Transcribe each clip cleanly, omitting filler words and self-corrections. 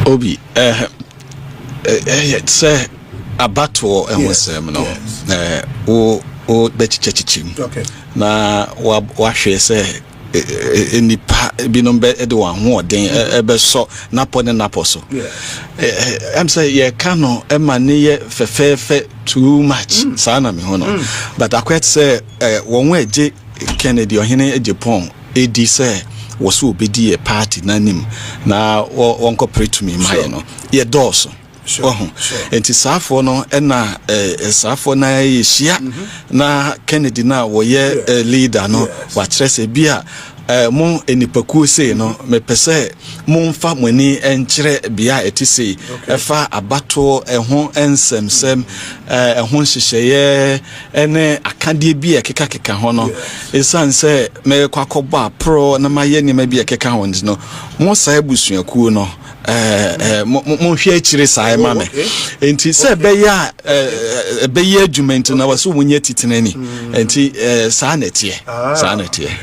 Obi, say a battle and was o beti chichim. Okay. Na wa say any binombe edwa ho den ebe so napo ne napo so. I'm say ye cano emane ye fefe too much. Sana me ho no. But akwet say won we je Kennedy ohene Agyapong edi say was so be a party nanim na won cooperate to me my no ye doso. Sure. And Safo no na Safo na yeshia na Kennedy na wo ye leader no wa trese bia mo enipaku sei no me pese mo mfa moni enkyere bia etisi efa abato eho ensemsem eho hyehyeye ene akade bia keka ho no esan se me kwakoba pro na maye ni ma bia keka ho no mo sa ebusuaku no mo hwe akire sai ma me enti se be ya adwumento na waso munye titenani enti sa netie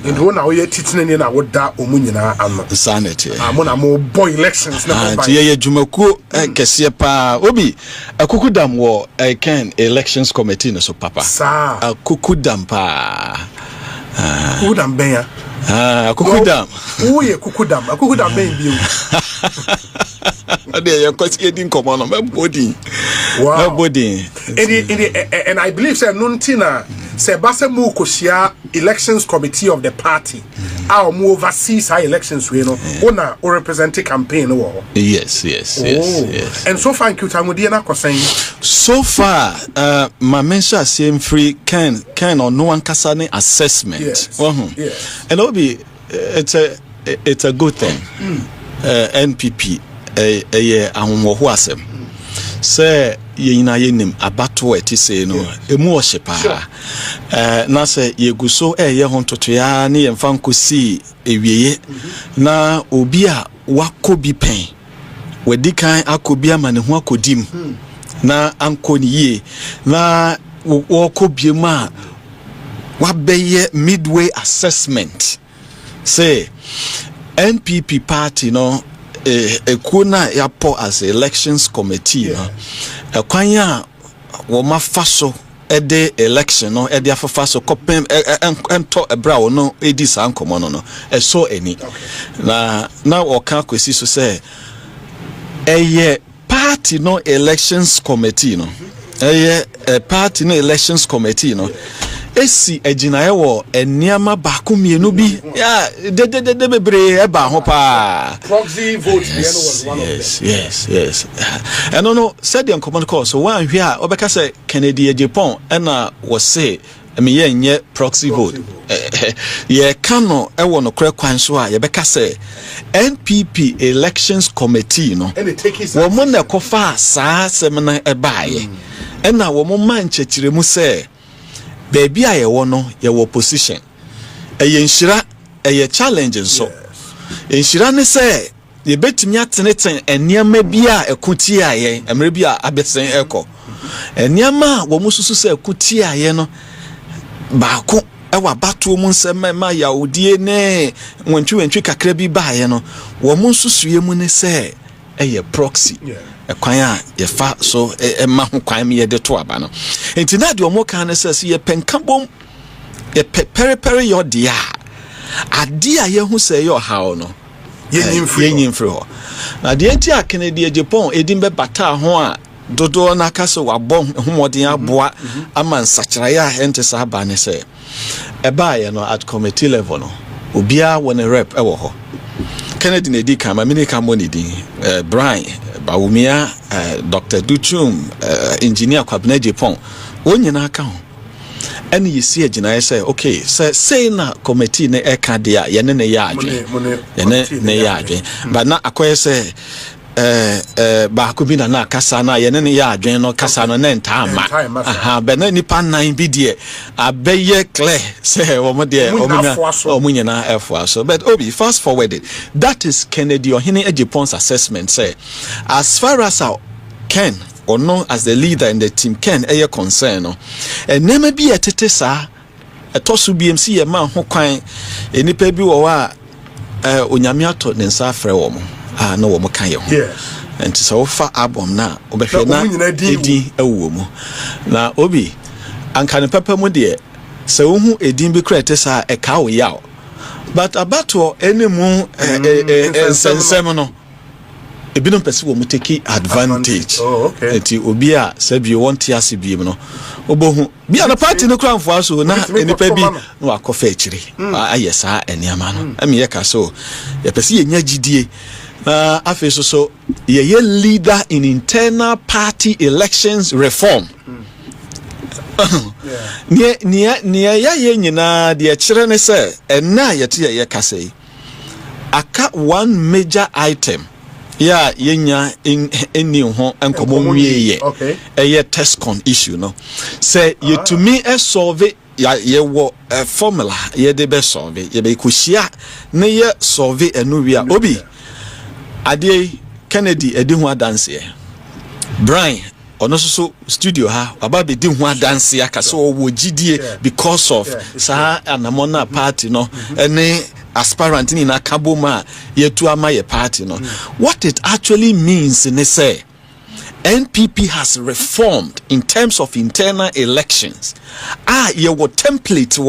ndo na wo ye titenani na wo da omunyina ano sa netie mo na mo boy elections na mo ba ye adwumaku kese pa obi akukudam wo Ken elections committee no so papa sa akukudam pa kukudam ben ya akukudam wo ye akukudam ben bi Ade ya kwasi edin komo no mebodi. Wow. Mebodi. And I believe say nuntina say base mu kosia elections committee of the party. Our mu oversees our elections we no ona or represent campaign wo. Yes. And so far Nkutamudi na kosen. So far my mention same free can or no one kasane assessment. Yes. And obi it's a good thing. NPP ahonwo asem say yina yenim abato etise no emu ohyepa na say yeguso ye hontoto ya ne yemfa nkosi ewieye na obi a wakobi pen wadikan akobi ama ne ho akodim na ankoni ye na wakobi ma wabeye midway assessment say NPP party no ekuna yapo as elections committee no ekwanya wo mafaso ede election no ede afafaso kopem ento ebra wo no edi san komo no eso eni na oka kwesi so say eye party no elections committee no eye party no elections committee no esi ejinaye wo eniama baako mienu bi ya de bebre eba ho pa proxy vote was one of them. Yes and no said the command call so one hwe obeka say Kennedy Agyapong na wo say me ye nye proxy vote ye kano e wo no kra kwan so a ye beka say NPP elections committee no wo mo na kofa saa semna ebaaye na wo mo man chechiremu say baby aye wono ye wo position eye nshira eye challenge so nshira ne say ye betimi ateneten eniama bia ekuti aye emre bia abesen eko eniama wo mususu say ekuti aye no baako ewa bato mu nsema ma ya odie ne wantwi kakra bi baaye no wo mususu ye mu ne say eye proxy kwan a ye fa so ma ho kwan me ye de to aba no enti na de omo kan se ye penkabom ye periperi yo dia ade a ye hu se ye hawo no ye nyimfri ho na de enti a Kennedy Agyapong edin be bata ho a dodo na ka so wabon homodin aboa ama nsakiraya a ente sa ba ne se eba ye no at committee level no obia won rep e wo ho Kennedy na di kan ma mini kan mo ni din Brian Bawumia Dr. Duchum engineer Kwabena Agyapong onyina aka ho ene yesi agina say okay say na committee na eka de a ye ne ya adwen ye ne ya adwen but na akoye say ba ko bi na kasa na ye ne ya adwen no kasa no na ntama aha be na nipa nan bi de abeye clear say wo mo de omunya na efo so but obi fast forwarded that is Kennedy Ohene Agyapong's assessment say as far as our Ken or no as the leader in the team Ken eye concern no enema bi etete sa etosu BMC ye ma ho kwan enipa bi wo wa onyame ato ne nsa afre wo mo no wo mo kan ye ho and so far album na obehwe na edi ewo mu na obi anka ne papa mu de se wo hu edin bi krete sa e ka wo yaw but abato enemu sensem no ebinom pese wo mu take advantage. Enti obi a se bi want ase bi no obohu bi na party no kran fo aso na enipa bi no akofa akire ayesa eniama no am ye ka so ye pese ye nya gidie na afeso so ye leader in internal party elections reform. Nia ya ye nyina de kire ne se ena ye te ye ka sei aka one major item ya yenya eni ho enkomo nwie ye eye TESCON issue no say you to me solve ye wo formula ye de be solve ye be kuhia ne ye solve enu wi a obi ade Kennedy edi ho adanse Brian ono so studio ha baba be di ho adanse aka so wo gidie because of sa anamona party no ene aspirant ni na kaboma yetu ama ye party no. What it actually means in say NPP has reformed in terms of internal elections. Your template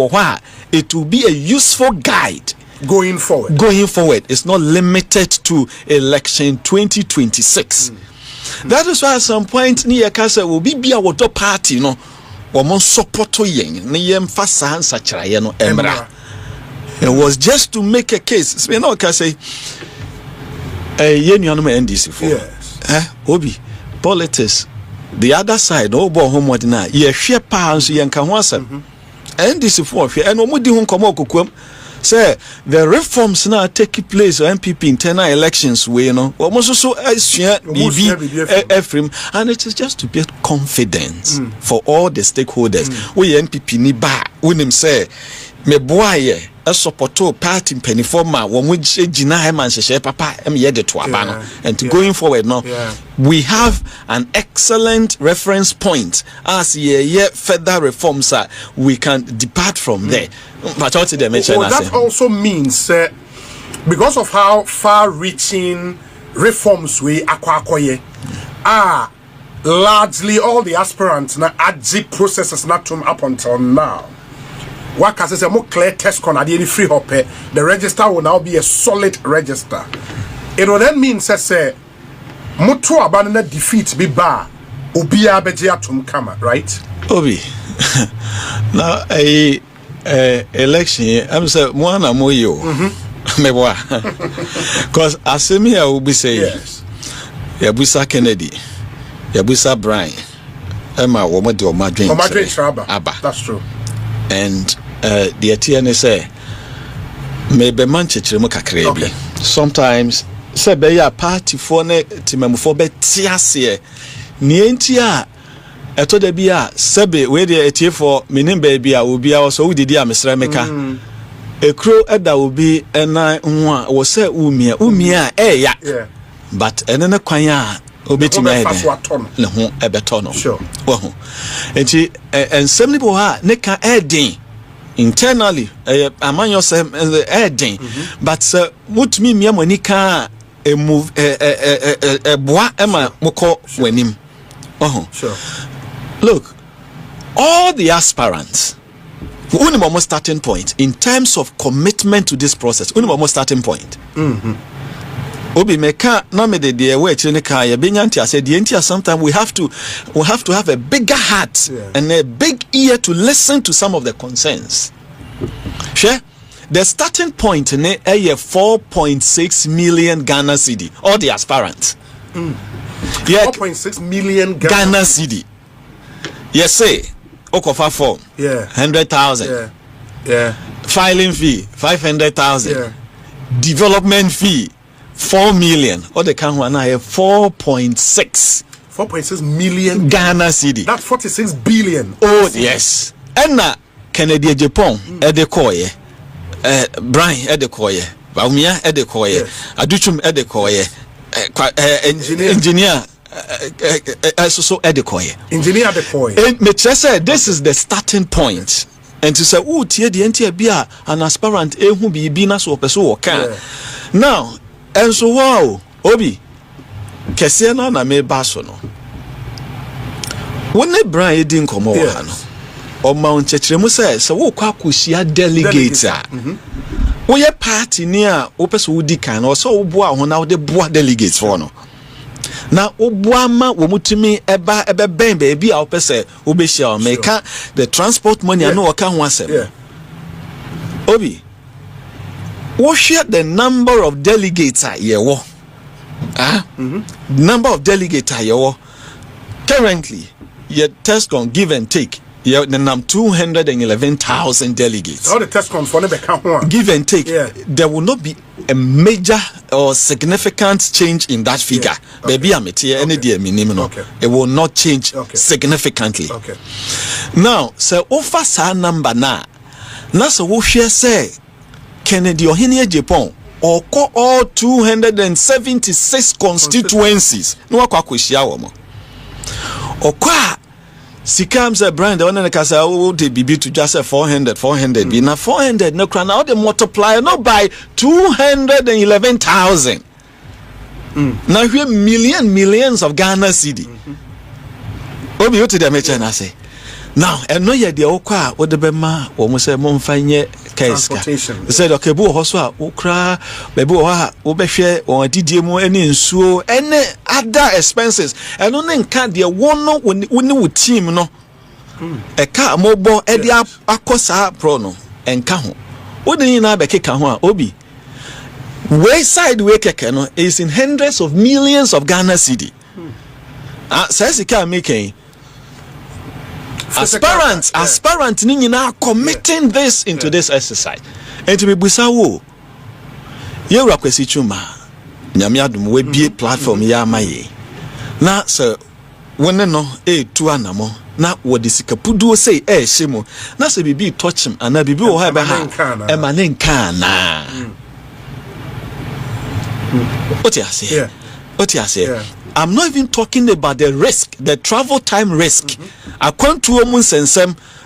it will be a useful guide going forward. It's not limited to election 2026. That is why at some point ni yakasa will be a water party no or support yen ni yem fasa hansa chraye no emra. It was just to make a case. You know, can say, NDC for Obi politics. The other side, oh boy, homework na. Ye share pounds, ye can once. NDC for and omudi hon komo kukum. Say the reforms now take place on MPP internal elections. We almost so Ephraim, and it is just to build confidence for all the stakeholders. We NPP ni ba. We them say me boy. A supporto party pennyforma when we gina man she papa de to abano and going forward now we have an excellent reference point as ye further reforms we can depart from there. But what they mention that also means because of how far reaching reforms we akwakoye are largely all the aspirants na adji processes not to up until now. What can say more clear TESCON at any free hop, the register will now be a solid register. It will then mean say mutu abandon defeat be bar ubia bejia tum kama, right? Obi. Now a election I'm say mwana moyo. Meboa. Cause asemi I will be saying yes. Yabusa Kennedy, Yabusa Brian, Emma Womadi or Madrid. That's true. And the TNA say maybe Manchester kakrebi. Sometimes say be ya party for ne timemfo be tiase ni entia eto de bia sebe we de etie for menim ba bia obi a so wudidi a mesra meka ekro eda obi ena ho a wo say umia ya but enene kwan a obetimi ayede ne ho ebeto no sure wo enti ensem ni bo ha ne ka edin internally among yourself edin but mutumi mia mani ka a move boa ema moko wanim sure look all the aspirants unimo starting point in terms of commitment to this process unimo starting point obi meka na me de we chire ne ka ya benyanti ase de enti sometimes we have to have a bigger heart and a big ear to listen to some of the concerns. Sure. The starting point in a 4.6 million Ghana cedi all the aspirants. 4.6 million Ghana cedi. Yes say okofa form 100,000 filing fee 500,000 development fee 4 million. Or the count one I have 4.6 million Ghana cedi. That's 46 billion. Oh yes. And na Kennedy Agyapong edekoye. Brian edekoye. Baumia edekoye. Aduchum edekoye. Engineer so edekoye. Engineer edekoye. And me say this is the starting point. And to say tie the entia bia an aspirant ehu bibi na so person wo kan. Now and so wow, Obi, kese na me baso no wone bran edi nkomo wa ha no o ma onchechremu se wo kwa akosia delegate a wo ye party ni a wo pese wo di kan no so wo boa ho na wo de boa delegates for no na wo boa ma wo mutumi eba ben ba bi a wo pese wo be share meka the transport money no wo ka ho asem obi wo share the number of delegates a ye wo number of delegates a ye wo currently your test on give and take yeah, the 211,000 delegates. All the test comes for the give and take. There will not be a major or significant change in that figure. Baby, I'm here. Any day minimum. It will not change significantly. Now, so offer sa number na. Na so wo share say Kennedy Ohene Agyapong or all 276 constituencies. No kwa kweshia wo mo. Okwa Sikam say brand the one na kasa wo de bibi to just say 400 be na 400 no kra na the multiply no by 211,000 na hwe millions of Ghana cedi obi yo to the mecha na say now eno ye de okwa wo de be ma wo mo say mo mfa nye kaiska say okay bu ho so a wo kra be bi wo ha wo be hwe won adidie mu ene nsuo ene other expenses eno ne nka de wono woni wo team no e ka mobo e de akosa pro no enka ho wo de na be keka ho a obi wayside way keke no is in hundreds of millions of Ghana cedi says he can make aspirant ni nyina committing this into this exercise and to be busawo ye wura kwesi chuma nyame adum we bie platform ya amaye na so wonne no tu anamo na wodi sikapuduo sei hyemu na so bibi touchim ana bibi wo ha be ha e ma ne nka na otiase I'm not even talking about the risk, the travel time risk.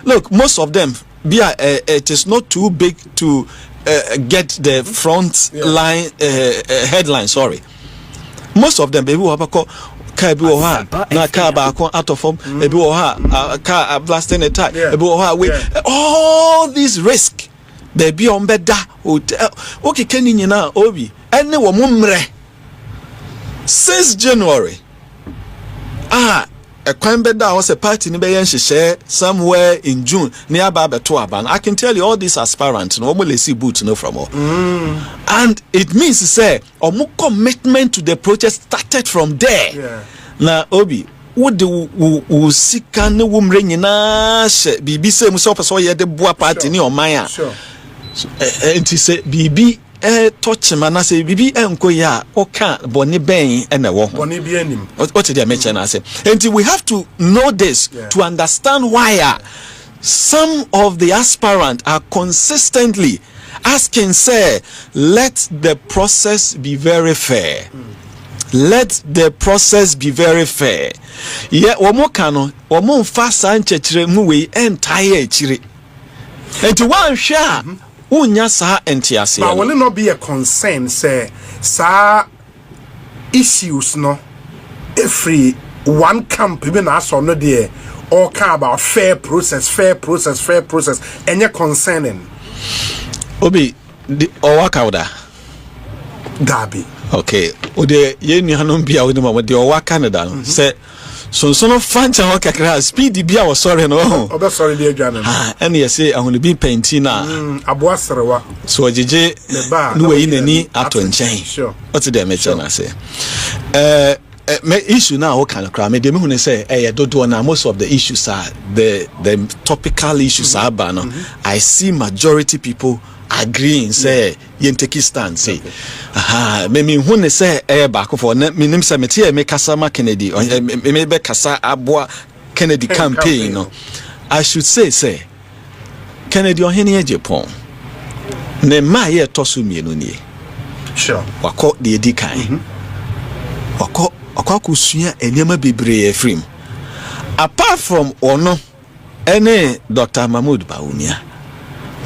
Look, most of them, it is not too big to get the front line headline. Sorry, most of them, baby, out of form, car blasting a tire, all these risk, they be on bed. Okay, can you now, Obi, and no one. Since January, a crime bed was a party in share somewhere in June near Babatoaban. I can tell you all these aspirants normally see boots no from all. And it means to say, more commitment to the protest started from there. Now, Obi, what do we see? Can the woman ring in us? BBC himself saw the boa party near Maya. And he said, BB. Touch man I say bibi enko ya oka boni ben na wo boni bi anim what did I mention I say and we have to know this to understand why some of the aspirants are consistently asking say let the process be very fair. Let the process be very fair. Yeah, omo kano omo mfa san chechire mu we entire chire and one share unya sa entiase but will it not be a concern say sa issues no every one camp even as or no there all care about fair process and you're concerning obi the owaka Dabi okay ode ye nuanom bia woni mama de owaka ne da no say so no fancha ho kakra speed bia wo sorry no obe sorry dey adwane and you say ahunu bi painting na aboaserewa so ojeje no we nani ato nchen sure what the mention na say me issue now what kind of crime me dey me hu say dodo na most of the issues are the topical issues are no I see majority people agreeing say yenteki stand say me hu say back for me nim say me tie me kasa ma Kennedy me be kasa aboa Kennedy campaign no I should say Kennedy Ohene Agyapong ne ma ye tosu mienu nie sure wako de edikan wako kusua enema bebree afrim apart from ono ene Dr. Mahmoud Bawumia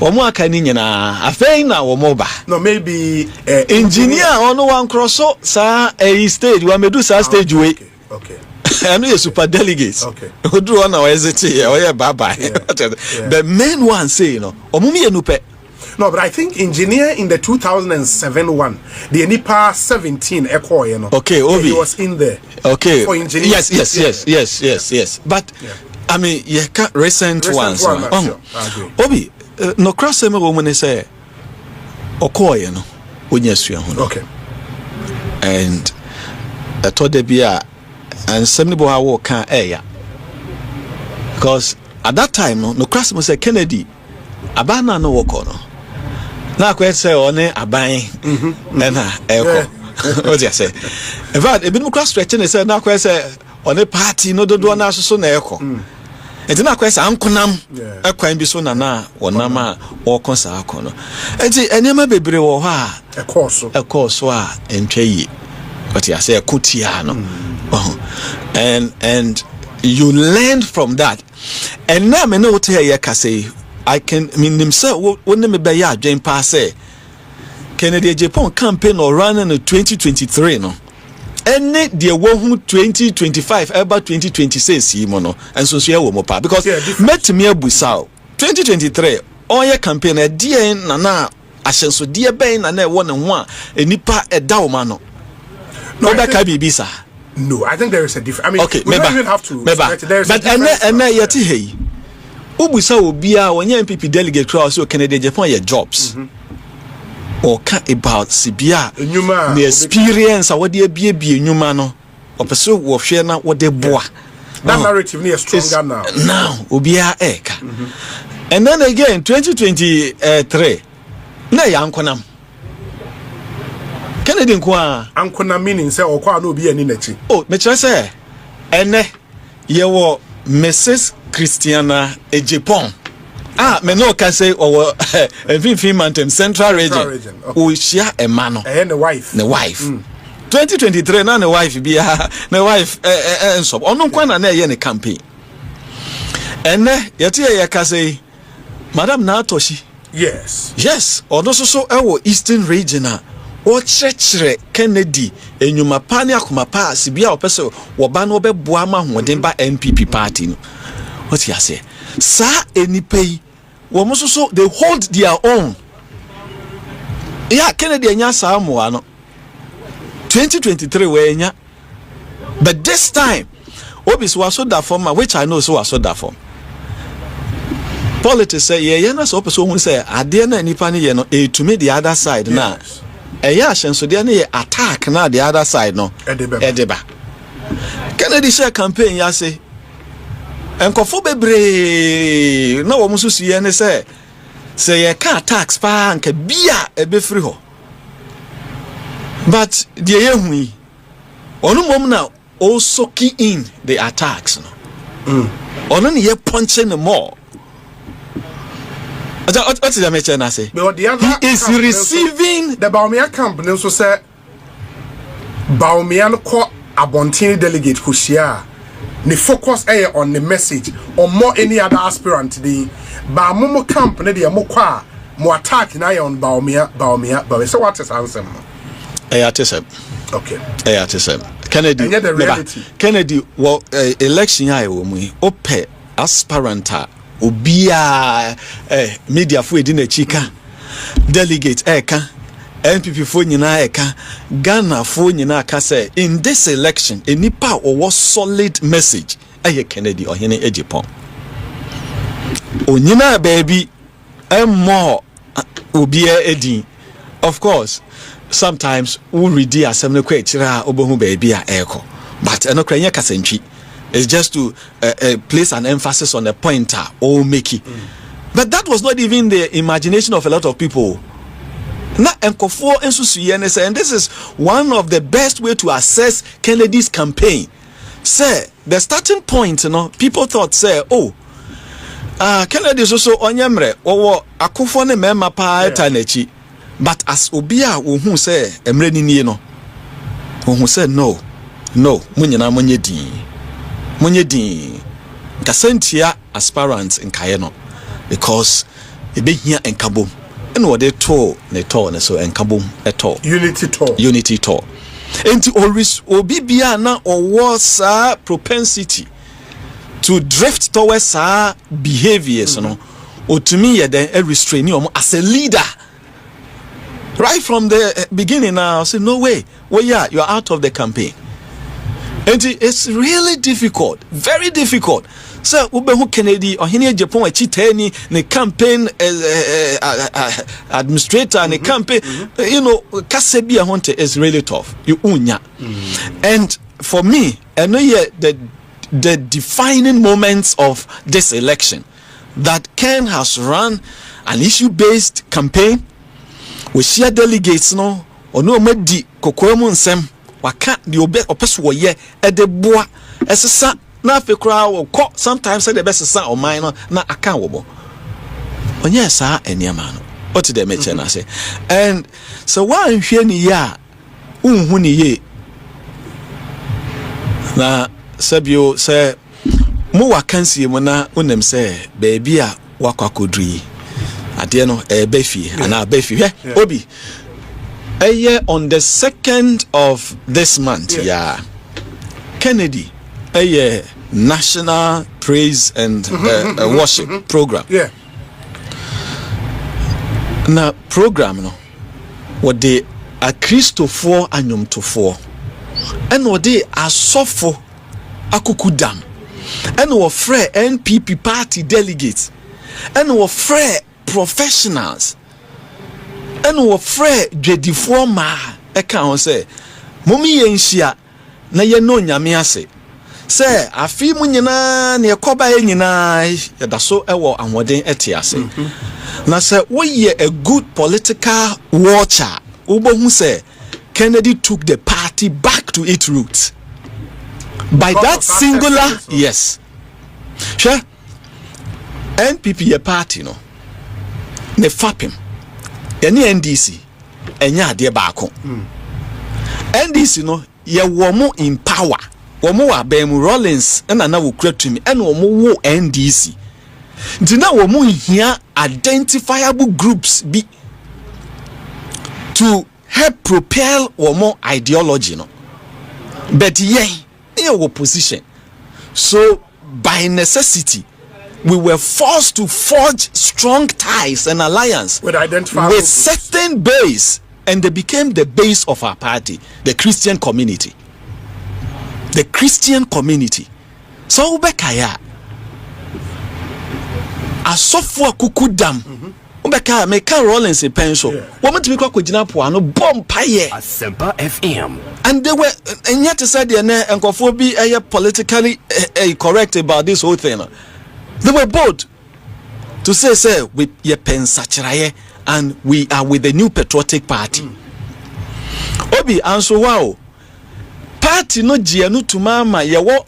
Omo aka ni nyina afei na omo ba. No, maybe engineer ono wan crosso sa a stage wa medu sa stage we. Okay. I know you super delegates. Okay. Who do one hesitate or yeah bye bye. The main one say, omo me enu pe. No, but I think engineer in the 2007 one, the Nipa 17 echo, Okay, Obi. He was in there. Okay. For engineer. Yes. But I mean, recent ones. Sure. I agree. Obi, no cross me woman say okoye no onya sua ho. Okay. And to de bia and some bo ha kan eya. Because at that time no cross me say Kennedy abana no woko no. Na kwet say one aban na eko. What you say? In fact, e bi no cross stretching say na kwet say one party no dodo na so na eko. Enti na kwesa ankonam ekwan bi so na wonama wo konsa akono enti enema bebre wo ho a ekoso a entwa yi but ya say ekotia no and you learned from that and now me no tell you ka say I can mean himself won me be ya adwen pa say Kennedy Agyapong campaign or running in 2023 no any the one 2025 about 2026 no and so wo mo pa because met me abusa 2023 on your campaign e die na ahyenso die ben na wo ne ho a enipa eda wo ma no no that can be bisa. No, I think there is a difference. I mean, okay, we don't even have to. But yet hey ubusa obi a wonya MPP delegate crowd so Kennedy Agyapong your jobs. Or about Sibia the experience what they be nyuma no or pursue wo hwe na what they boa that narrative is stronger now obia eka and then again 2023 na ya ankonam Kennedy nko ankonam meaning say okwa na obi ani nachi me chere say ene ye wo Mrs. Christiana Agyapong me no can say or Vimfin Mountain Central region. We share a man and the wife. 2023 na the wife be na wife and so on kwana na ye ne campaign. And yete ye ka say Madam Natoshi. Yes. Odo so Eastern region o chechere Kennedy enyuma pa ne akoma pa sibia opese wo ba no be boa ma hoden ba NPP party no. What you say? Sa enipai so they hold their own. Yeah, Kennedy enya sa mo ano 2023 we enya, but this time obis was so that form which I know so was so that form. Politics say yeah na so person say ade na nipa ne ye no to me the other side na ahyenso de na ye attack na the other side no edeba. Kennedy share campaign ya say enkofo bebre na wo musu suye ne say ye ka tax pa nka bia ebefri ho but the yehui onu mom na also key in the attacks no onu ne ye punching them more what did I mention? I say he is receiving the Baumia camp and also say Baumia ko abontini delegate kushia. The focus on the message or more any other aspirant the ba momo camp na the mo kwa mo attack na on Baumia but so what is answer okay Kennedy well election ya wo mu ope aspirant obia media fo edi na chika delegate eka NPP fo nyina eka Ghana fo nyina ka say in this election enipa was solid message Kennedy ohene Agyapong onyina baby more obia edin of course sometimes we read the assembly kwa chira obohu baby a eko but enokra nya kasantwi it's just to place an emphasis on a pointer or make it but that was not even the imagination of a lot of people. Na enkofo ensusuye ne say and this is one of the best way to assess Kennedy's campaign. Say the starting point, people thought say Kennedy so onyemre wo akofo ne mema pa etanachi but as obia wo hu say emre ni no wo hu say no munyina munye din kasantia aspirants in Kayeno because ebe hia enkabom ene wode to ne to ne so enkabom eto unity to enti always obibia na owo sa propensity to drift towards our behaviors no otumi ye den restrain you as a leader right from the beginning. Now say no way, well yeah, you are out of the campaign, and it's really difficult, very difficult. So ubehu Kennedy or hini Agyapong achiteni ne campaign administrator and campaign you know kasebi ahonte is really tough, you unya. And for me I know the defining moments of this election that Ken has run an issue-based campaign. We share delegates no or no medi kokoemu nsem waka the opeso ye edeboa esesa na afekra wo ko sometimes say the best sa o man no na aka wo bo onye sa eniama no what the meche na say. And so wan hwe ni ya unhu ni ye na sabio say mo wakansie mo na unem say baby a wakwakodri ade no ebefie ana abefie obi on the 2nd of this month Kennedy national praise and worship program na program no what they a Christopher anyomtofo and what they asofo akukudam and what free NPP party delegates and what free professionals and what free dwedifo ma eka on say momi yenhia na ye no nyame ase say afi mu nyina na yekoba ye nyina yedaso ewo anwoden ete ase na say wo ye a good political watcher ubohu say Kennedy took the party back to its roots by that singular yes sure NPP ye party no ne fapim ene NDC enya ade baako NDC no ye womo in power womo wa Bemu Rollins na wo kratumi ene womo wo NDC ntina womo hia identifiable groups be to help propel womo ideology no but ye opposition, so by necessity we were forced to forge strong ties and alliance with certain base, and they became the base of our party, the Christian community. So ubekaya asofo kukudam ubeka meka Rollins penso women to be kwakujina po ano bompaye Asempa FM, and they were and yet said they enkofo bi politically correct about this whole thing. They were bold to say we ye pensachiraye and we are with the new patriotic party. Obi anso wow party no gianu to mama ye wo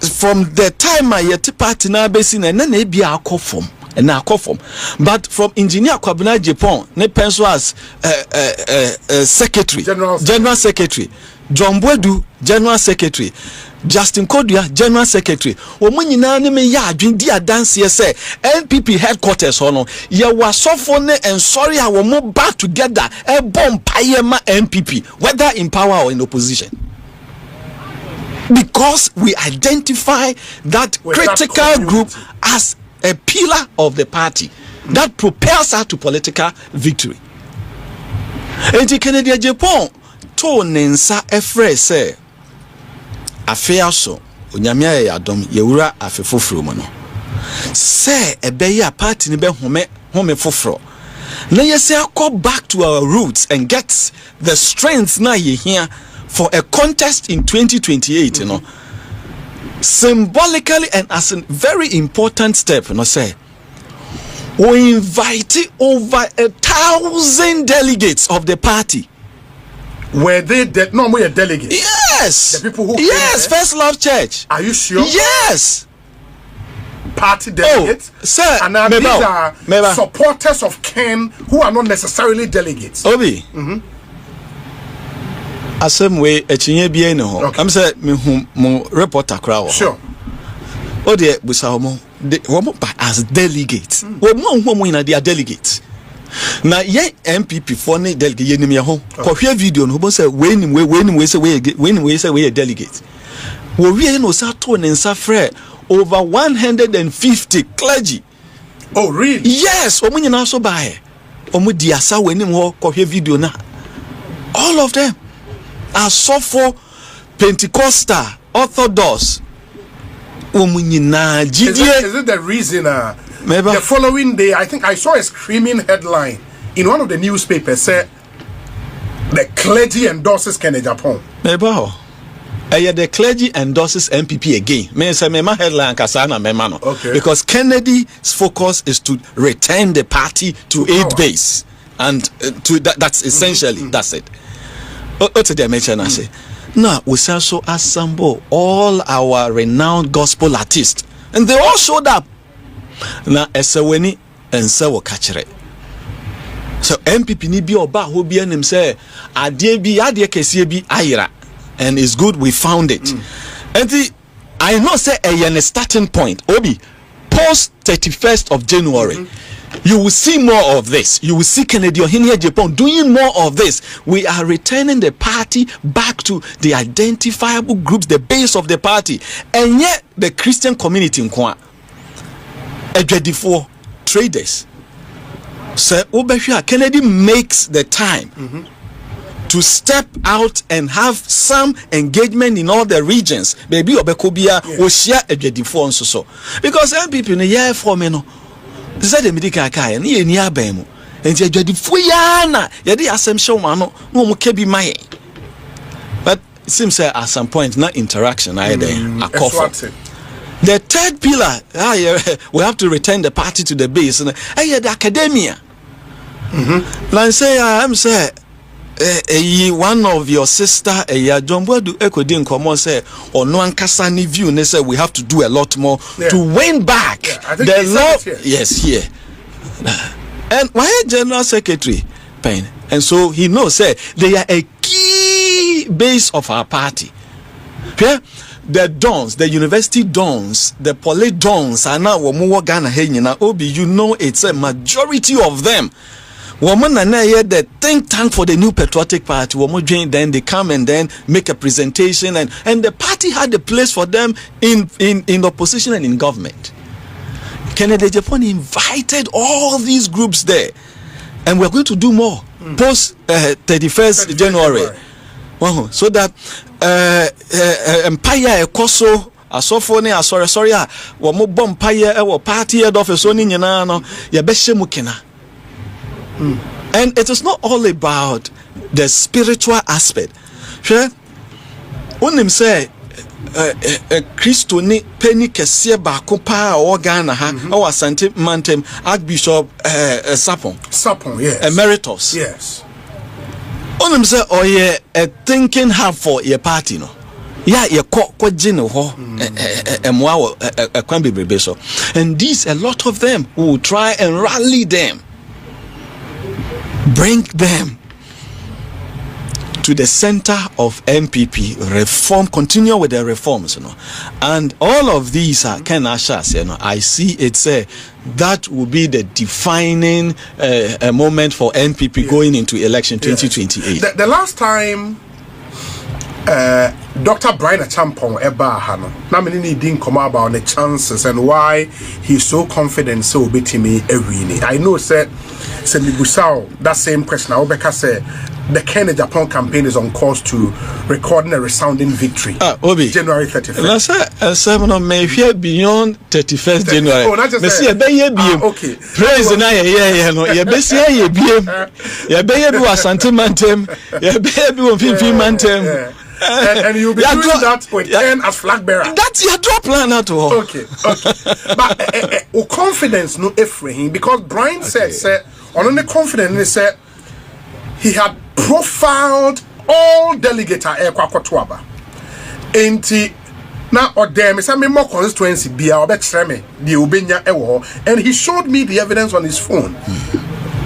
from the time my yet party na basin and then be akofom and akofom, but from engineer Kwabena Agyapong ne penso as secretary general secretary, John Boadu general secretary, Justin Kodua general secretary, omunyina ne me ya adwen di adanse say NPP headquarters hono ye wasofo ne and sorry a wo mo back together e bomb payema NPP whether in power or in opposition, because we identify that critical group as a pillar of the party that propels us to political victory. And Kennedy Agyapong to nensa efre say afia so onyame ya adom yewura afefoforo mu no say ebeya party ne be home foforo na yesi akọ back to our roots and get the strength na ye here for a contest in 2028 you know, symbolically and as a very important step, you know, say we invite over 1,000 delegates of the party. Were they no more delegates? Yes. The people who yes, First Love Church. Are you sure? Yes. Party delegates? Oh, sir, and these are supporters of Ken who are not necessarily delegates. Obi. Asem way echinye bia ne ho am say me hu mo reporter crowd. Sure. Oh, the Busaomo, as delegates. They are delegates. Now, ye MPP for ne delegate ye name home. Kohwe video no say when we say we a delegate. We no sa to ne nsa frɛ over 150 clergy. Oh, really? Yes, omo nyina so bae. Omo di asa wenim ho kohwe video na. All of them are for Pentecostal, Orthodox. Omo nyina gidie. Is it the reason the following day, I think I saw a screaming headline in one of the newspapers said the clergy endorses Agyapong. The clergy endorses MPP again. Me say me ma headline kasana me ma no. Okay. Because Kennedy's focus is to return the party to aid base, and to that's essentially that's it. What did I mention? I say now we also assemble all our renowned gospel artists, and they all showed up. Na eseweni ense wo kachire. So MPP ni bi oba ho bi anim say ade kese bi ayira, and it's good we found it. And I know say a starting point obi post 31st of January. You will see more of this. You will see Kennedy Ohene Agyapong doing more of this. We are returning the party back to the identifiable groups, the base of the party, and yet the Christian community in Kwa. Agyapong traders. So Kennedy makes the time to step out and have some engagement in all the regions. Baby Obekobia will share Agyapong so. Because MPP in a year for me no. Said the medical kai and ye near Bemu. And Agyapong yana yadi asem show mano no mo kebi my. But it seems at some point not interaction either. The third pillar, we have to return the party to the base. And the academia. Like say, I'm say, one of your sister, John Bodu Ekodin Komo say, or no Ankasani view, and they say we have to do a lot more to win back the law. Yes, here. And why General Secretary Payne? And so he knows, say, they are a key base of our party. Yeah. The dons, the university dons, the poly dons are now Ghana Henyina Obi. You know it's a majority of them. Woman and the think tank for the new patriotic party. Then they come and then make a presentation, and the party had a place for them in opposition and in government. Kennedy Agyapong invited all these groups there, and we're going to do more post 31st January. So that empire ekoso asofo ne sorry wo mo bom empire e wo party head office oni nyina no ye be hye mukena. And it is not all about the spiritual aspect. Sure, onim say Christo ni penny kese ba ko pa Ghana ha o Asante Mantem Archbishop Sapon yes emeritus yes. Onim say oye a thinking hub for your party no. Yeah, you ko jino ho emwa kwan bebrebe so. And these a lot of them will try and rally them. Bring them to the center of MPP reform, continue with the reforms, you know. And all of these are Ken Ashas, you know. I see it's that will be the defining moment for MPP going into election 2028. The last time Dr. Brian Agyapong Eba Hano, now many didn't come about the chances and why he's so confident so betimi every. I know said Busao that same question. Obeka said the Agyapong campaign is on course to recording a resounding victory. Obi. January 31st. Let's say seven may fear beyond 31st January. Oh, not just okay. Praise na no. Ye be say ye biem. Ye be ye bi Asante Mantem. Ye be ye bi Mfimfini Mantem. And you'll be doing that with 10 as flag bearer. That's your drop plan at all. Okay. But confidence no Ephraim, because Brian said on the confidence he said he had profiled all delegates at Kwakotwaba. Enti na odem say me more constituency bia obekyere me the obenya ewo, and he showed me the evidence on his phone.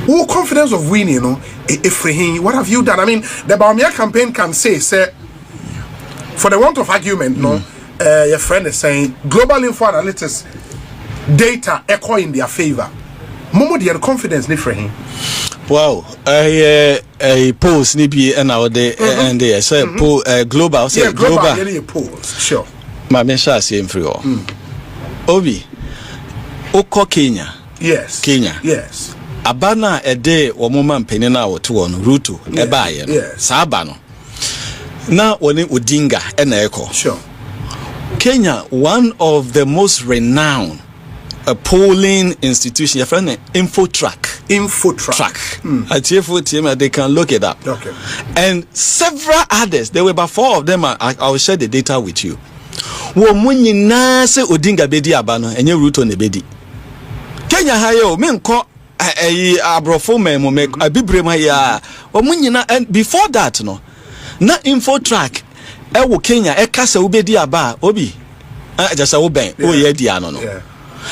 Who confidence of winning, you know, Ephraim, what have you done? I mean, the Baumia campaign can say for the want of argument, no, your friend is saying global info analytics data echo in their favor. Momo the confidence ni for him. Wow, a post ni bi and our day and there say global say global any post sure. Ma me sha say free all. Obi Oko Kenya. Yes. Kenya. Yes. Abana a day or moment penny na wo to one ruto e ba ye no. Sa aba no. Na woni Odinga and Echo. Sure. Kenya, one of the most renowned polling institution, your friend Infotrack. They can look it up. Okay. And several others, there were about 4 of them. I'll share the data with you. Wo munyi na se Odinga bedi abano enye ruto ne bedi. Kenya hayo menko abrofo memo me abibre ma ya. Wo munyi na, and before that no. Na Infotrack wo Kenya kasa ubedi aba obi ajasa wo ben o ye dia no.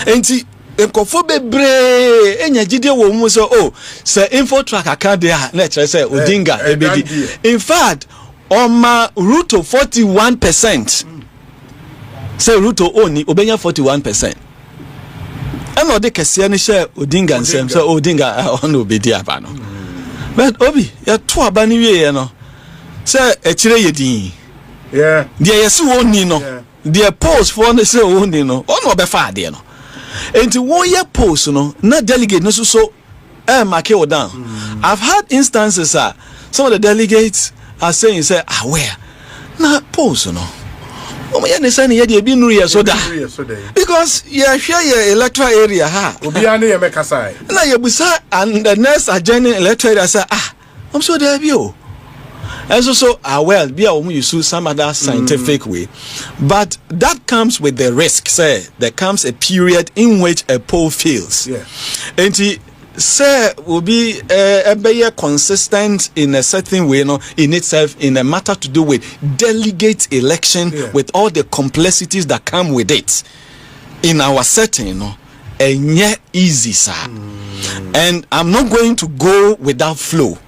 Enti enkofo bebre enya gide wo mu so se Infotrack aka dia na kire se Odinga ebedi. In fact oma ruto 41%. Say ruto oni obenya 41%. Eno de kese ni share Odinga nsem so Odinga on obedi aba no. But obi ya to aba ni wie no. Say ekire yedin. Yeah. Dia yesi woni no. Dia post for no say woni no. Ono obefa ade no. Enti won ye post no na delegate no so mark it down. I've had instances some of the delegates are saying say where na post no. Omo ne say ye dey bi nuru ye so da. Because ye share your electoral area Obi ane ye make aside. Na ye busa and the next agenda electoral area say I'm so there bi o. And so well, be able to use some other scientific way, but that comes with the risk. Say there comes a period in which a poll fails. Yeah, and say will be a consistent in a certain way, in itself, in a matter to do with delegate election, with all the complexities that come with it. In our setting, and yet easy, sir. And I'm not going to go without flow.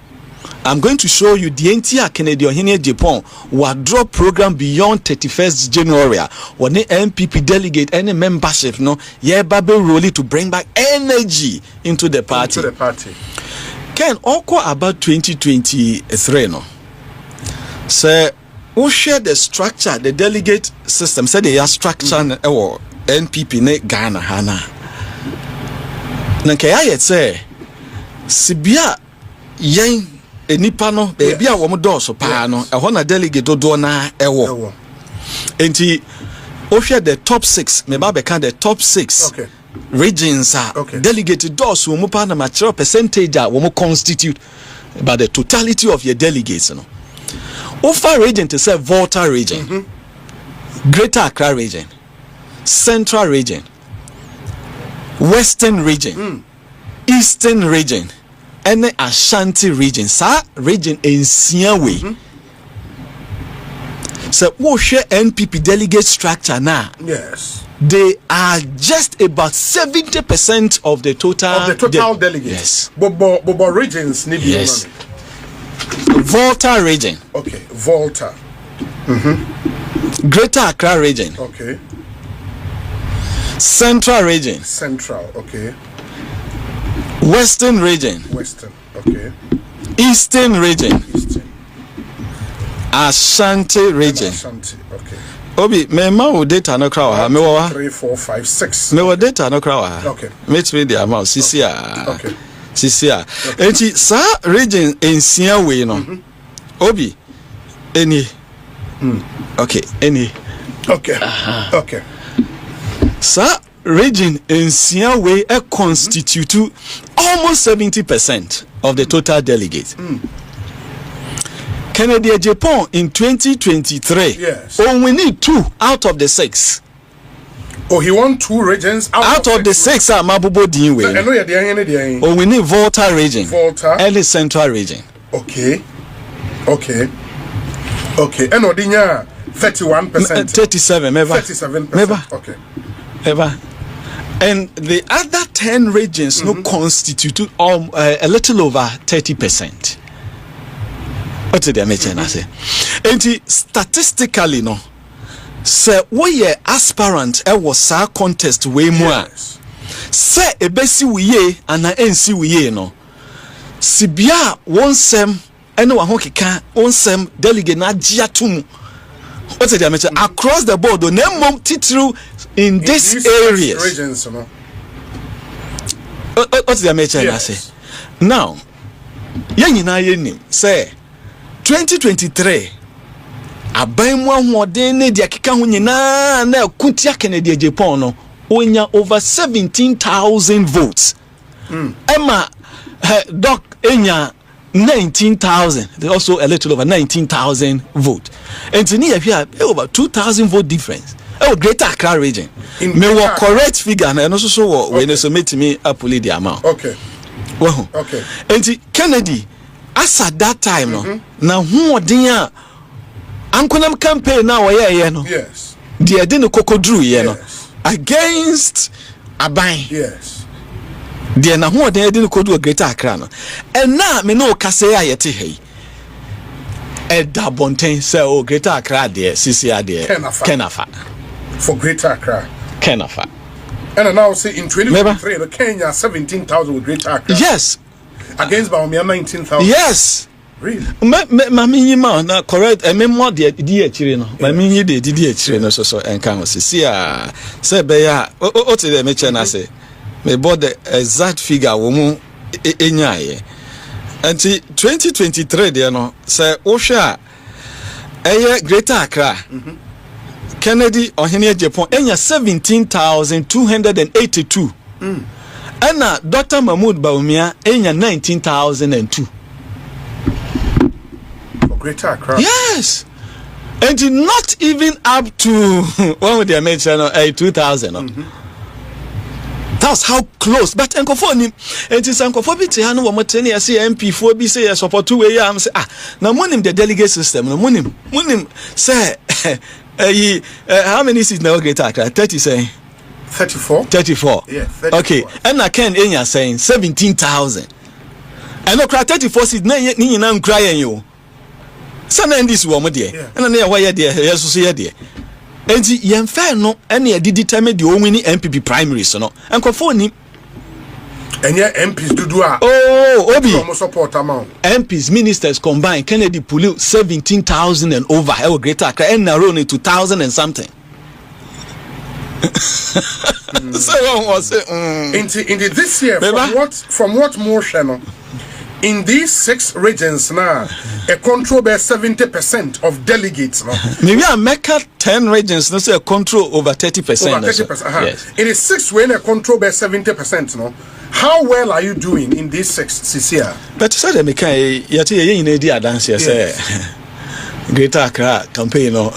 I'm going to show you the entire Canadian Agyapong withdraw program beyond 31st January. When the MPP delegate any membership, baby rolling to bring back energy into the party. Ken, also about 2023, So, who share the structure, the delegate system? Say they are structure or NPP ne Ghana Hana. Nankaya yet say, Sibia yen. Enipa no be a wo do so pa no e ho na delegate do na ewo enti o hwe the top 6 me ba be kan the top 6 regions delegate do so mu pa na ma kire percentage a wo constitute by the totality of your delegates no offer region to say Volta region, Greater Accra region, Central region, Western region, Eastern region, and the Ashanti region. Sa region in Siawe. So what share NPP delegate structure now? Yes. They are just about 70% of the total delegates. Yes. Bobo regions need yes. Volta region. Okay, Volta. Greater Accra region. Okay. Central region. Central, okay. Western region. Western, okay. Eastern region. Eastern. Ashanti region. Ashanti, okay. Obi, me ma wo data no kra wa me wo wa 3 4 5 6. Me wo data no kra wa. Okay. Meet me the amount sisi a. Okay. Sisi a. Enti sa region ensia we no. Obi any okay, any okay. Okay. Sa region ensia we constitute almost 70% of the total delegates. Kennedy Agyapong in 2023. Yes. Oh, we need 2 out of the 6. Oh, he won 2 regions out of the 6. Mabubo Dinwe. Oh, we need Volta region. Volta. And the Central region. Okay. Okay. Okay. And Odinya 31%. 37. Never. 37%. Never. Okay. Never. And the other 10 regions no constitute a little over 30%. What did I mention? I say, and statistically, no. se woye aspirant was sa contest we mu a se ebesi wiye ana ensi wiye no sibia wonsem ene wa ho keka wonsem delegate na gia tum what say the across the board no mom titru in this areas regions no what's the mention I say now yen nyina yenim say 2023 aban mu ahoden ne de akeka ho nyina na akuntia Kennedy Agyapong no onya over 17,000 votes Emma doc enya 19,000. They also a little over 19,000 vote. And to me, here over 2,000 vote difference. Oh, Greater Accra region. Me wa correct figure, and also so when they submit to me, I pull the amount. Okay. Well, okay. And Kennedy, as at that time, no, now who dear Uncle campaign now, yeah, no, yes, the Adeno Coco Drew, yeah, no, against Abai, yes. Dear na who they didn't go to a Greater Accra no. And now me no kase ayete hey. Eda Bonten say oh Greater Accra there, CCR there. Kenafa. For Greater Accra. Kenafa. And now say in 2023 the Kenya 17,000 with Greater Accra. Yes. Against Baumia 19,000. Yes. Really? Mami yima na correct e me mo de di akire no. Mami yi de di akire no so enka ho se a say be ya o te de me che na say me bought the exact figure womu enyaye anti 2023 there no say ohwa eye Greater Accra Kennedy Ohene Agyapong enya 17,282 ana Dr. Mahmoud Bawumia enya 19,002 for Greater Accra. Yes, and not even up to what would they mention 2,000 That's how close. But Enkofo ni enti Enkofo bi te ha no wo motene ya say MP fo bi say support we ya am say na monim the delegate system no monim say how many seats na Greater Accra 30 say 34 yeah 34. Okay and na Ken enya saying 17,000 and no 34 seats na ni nyina nkra yen yo sana ndis wo mo de na na ya wa ye de yeso so ye de enti yemfa no ene ye determine the only MPP primaries no enkofo ni enye MPs dudu a obi from support amount MPs ministers combined Kennedy pull 17,000 and over how Greater Accra and narrow to 2,000 and something. So was into this year from what motion in these 6 regions now, a control by 70% of delegates. No? Maybe I make 10 regions, no say a control over 30%. Over 30%. Yes. In the 6 when a control by 70%. No? How well are you doing in these 6 CCR? But so they make yati ye in the dance say Greater Accra campaign no.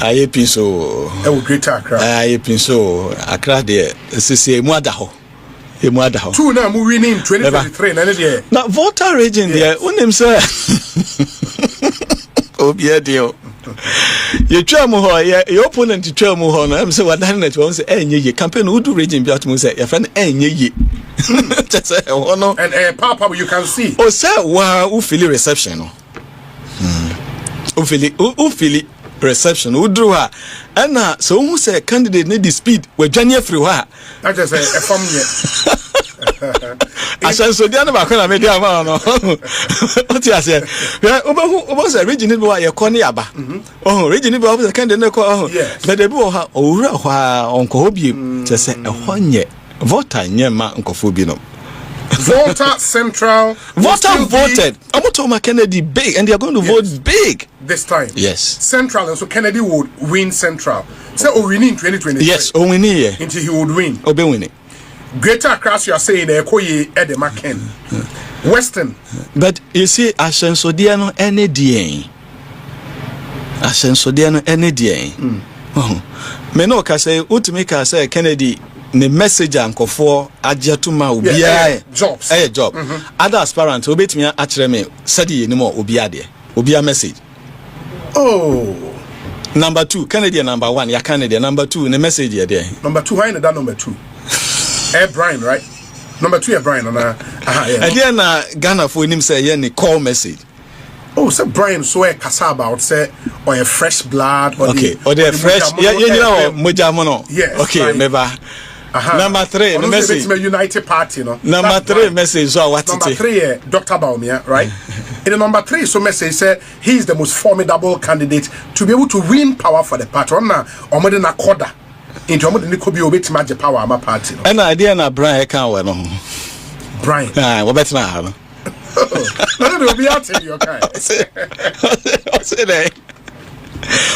Aye pinso. Greater Accra. Aye pinso Accra there. CCA mu adaho. 2 now we winning 2023 na there. Now voter region there unim say obia dio. You twa mu ho your opponent twa mu ho no am say wadan na twa say enye ye campaign udu region bi atum say your friend enye ye. Just say no. And papa you can see. O say wa u feel reception no. U feel reception udru ha ana so who say candidate need the speed we dwane afri ha I just say a form here asanso dia na ba ko na media ma no o ti ase obo say region ni bo ye ko ni aba region ni bo candidate na ko but dey bo ha owura ha onko obie say say e ho nye voter nye ma nkofo bi no voter central voted Amotoma Kennedy big and they are going to vote big this time. Yes, central, and so Kennedy would win central. So winning in 2023. Yes, winning here until he would win. Be winning. Greater Accra, you are saying Ekoye Edemaken Western. But you see, Asensodiano any day. Me no ka say ultimate say Kennedy the message anko for Agyatuma obia jobs job other aspirant obetimi akere me said ye ni mo obia de obia message number 2 Kennedy number 1 ya Kennedy number 2 the message ye there number 2 why that number 2 Brian right number 2 Brian and and then Ghana for him say ye ni call message Oh, say Brian so a kasa about say or a fresh blood or okay or the fresh mojamono. Yes. Okay, remember. Number 3, the message. United Party, no. Number 3 message. So what? Number 3, Dr. Baumia, right? In the number 3, so message say he is the most formidable candidate to be able to win power for the party. Or more than a quarter into more than the could be obey to match power my party. And idea na Brian can't win. Brian. What better now? No, will be out in your kind.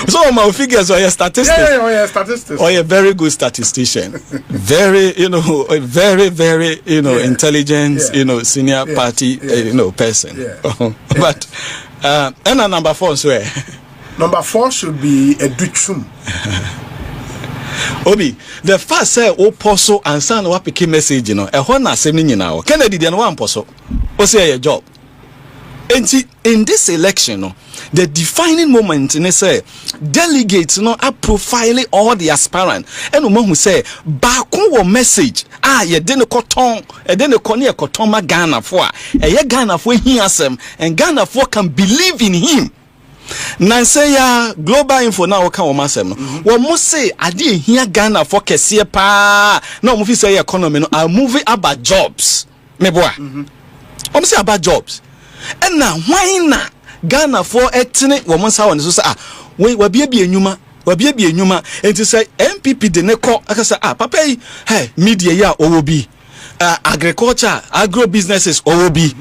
So my figures are your statistics. Yeah, statistics. Or a very good statistician, very very intelligent, senior party, person. Yeah. But and number 4 so number 4 should be a Duchum. Obi, the first say o poso and san wa pick message no e ho na asem ni nyina o Kennedy de no wan poso o say your job. In this election, no, the defining moment in say delegates no are profiling all the aspirants. And who say back message ye didn't cotton, then the corner cotton ma Ghana for ye Ghana for he asem and Ghana for can believe in him. Nancy ya global info now can masem no. We must say adi here Ghana for kese pa. No mo fi say economy no are moving about jobs. Me boy. Say about jobs. And now why na Ghana for etine woman sa won so say we bia enwuma enti say MPP de ne ko aka say papa yi hey media ya owo bi agriculture agro businesses owo bi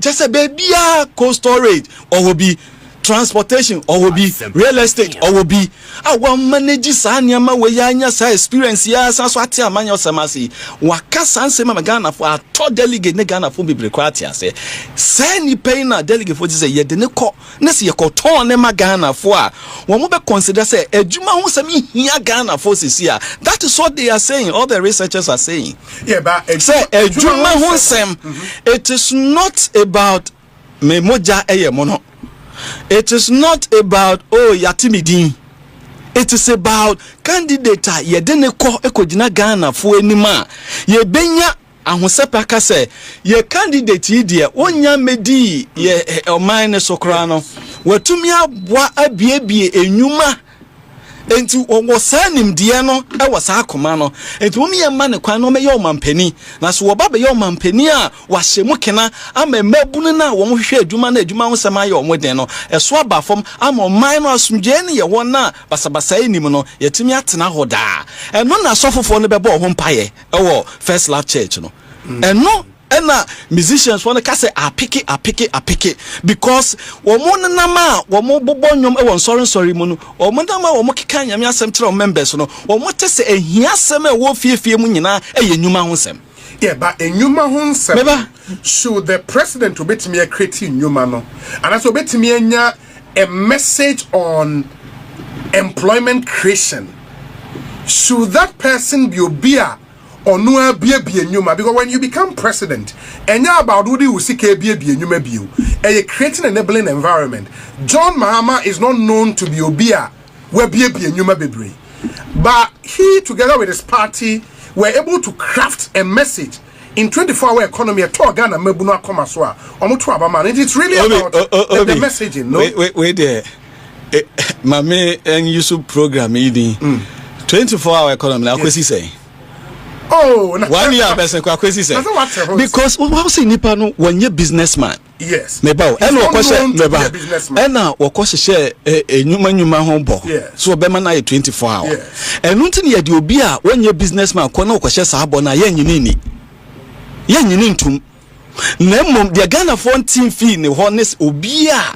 just say baby cold storage owo bi transportation or be real estate or be our manage sanyama we yanya sa experience ya sa so ati amanya osamasi waka sanse ma Ghana for a third delegate ne Ghana for be require say ni pay na delegate for say ye de ne ko na se ye ko ton ne ma Ghana for a wo mo be consider say adwuma ho sam hia Ghana for sisia. That is what they are saying, all the researchers are saying. Yeah, but say adwuma ho sam it is not about me moja eye mono. It is not about yatimidin. It is about candidate ye dene ko ekojina Ghana fo anima ye benya ahosepa ka say ye candidate yi de onya medi ye oman ne sokra no watumi aboa abiebie enwuma enti wo sanim de no e wo sa akoma no enti wo me ma ne kwan no me ye omampani na so wo ba be ye omampani a wa hyemu kena ama mabunu na wo hwehwe adwuma na adwuma ho sema ye omuden no eso aba fom ama oman no asumje ne ye won na basabasa enim no yetimi atena hoda eno na sofofo no bebo ho mpaye e wo First Love Church no eno ena musicians wanna say I pick it because womo nama womo bobo nyom e won sorry mu no womo nama womo keka nyame asem tire members no womo tese ehia asem e wo fiefie mu nyina e ye nyuma ho sem. Yeah, but a nyuma ho sem should the president obet me create nyuma no and also obet me nya a message on employment creation. Should that person be obia or no be nyuma? Because when you become president and you about who you see be nyuma bio and you're creating an enabling environment. John Mahama is not known to be obia where be nyuma bebre, but he together with his party were able to craft a message in 24-hour economy at Ghana mebuno akoma so a omoto abama. It's really about the messaging. No, wait there. Mame and Yusuf program eating 24-hour economy. Now, what's he saying? Oh, 1 year person kwesi say because what say nipa no when you businessman. Yes. Meba and wo kwese meba and na wo kwese enwuma ho bo so be ma na 24 hours and ntin ye de obi a when you businessman ko na wo kwese sa abo na ye nyini ntum na mom de Ghana for team fee ne honest obi a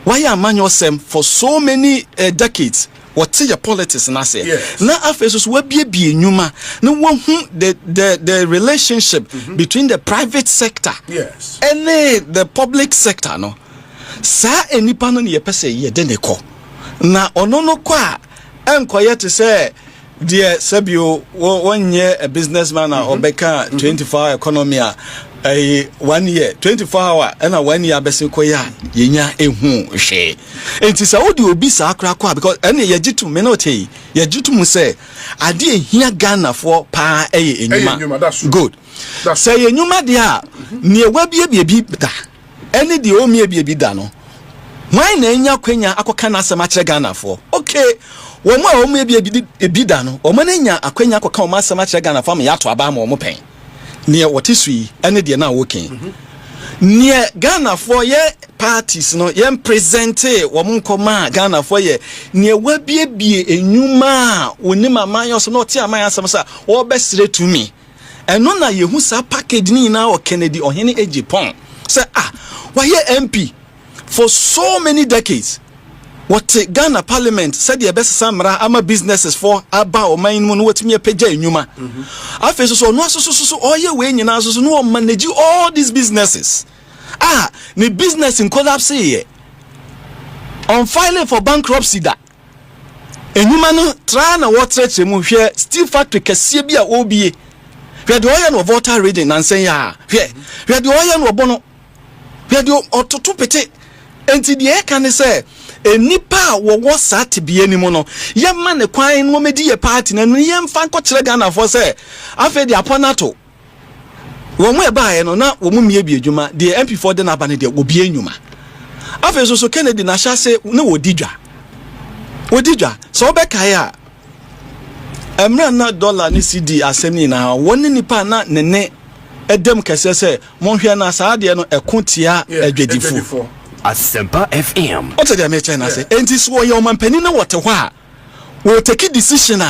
why amanyo sem for so many decades. What your politics na say na afeso we bie nyuma na wo hu the relationship between the private sector and the public sector no sa enipa no ye pese ye de ne ko na ono no kwa enkoye to say dear Sabio wonye a businessman or obeka 24-hour economy 1 year 24-hour and a 1 year besin koya yenya ehu hwe enti sa odi obi sa akra kwa because ene yegitu me no tey yegitu mu say ade ehia Ghana for pa enyuma good say enyuma de a ne wa bie da ene de o mie bie da no why na enya kwenya akoka na asema kire Ghana for okay wo mo a wo me bi da no wo mo na nya akwenya akoka wo asema kire Ghana for me ya to aba ma wo mo pen ne wote sui ene de na wo ken ne Ghana for ye parties no ye present wo mo nkoma Ghana for ye ne wa biebie enwuma onim aman so no te aman asem sa wo besire to me eno na ye hu sa package ni na o Kennedy ohene Agyapong say why ye MP for so many decades what Ghana Parliament said the best samra ama businesses for aba o man mu no watimi apagya enwuma afi so no so oye we nyina so no manage all these businesses the business in collapse here on filing for bankruptcy da enwuma no try na water mu hwe steel factory kase bi a obie hwe de oye no voter reading nan sen ya hwe de oye no obono hwe de ototo pete enti de can say enipa wo sat bie ni mu no ye ma ne kwan no medi ye party na no ye mfa nko kire Ghana for say afa de aponato wo mu e baaye no na wo mu mie bi adwuma de MP for de na ba ne de wo bie enwuma afa so Kennedy na sha say na wo didwa so be kai a emra na dollar ni CD asem ni na woni nipa na ne edem kase say monhwe na saa de no ekotia adwedifo Asempa FM. What did I mention? I say, and this was your man penny no what will take a decision.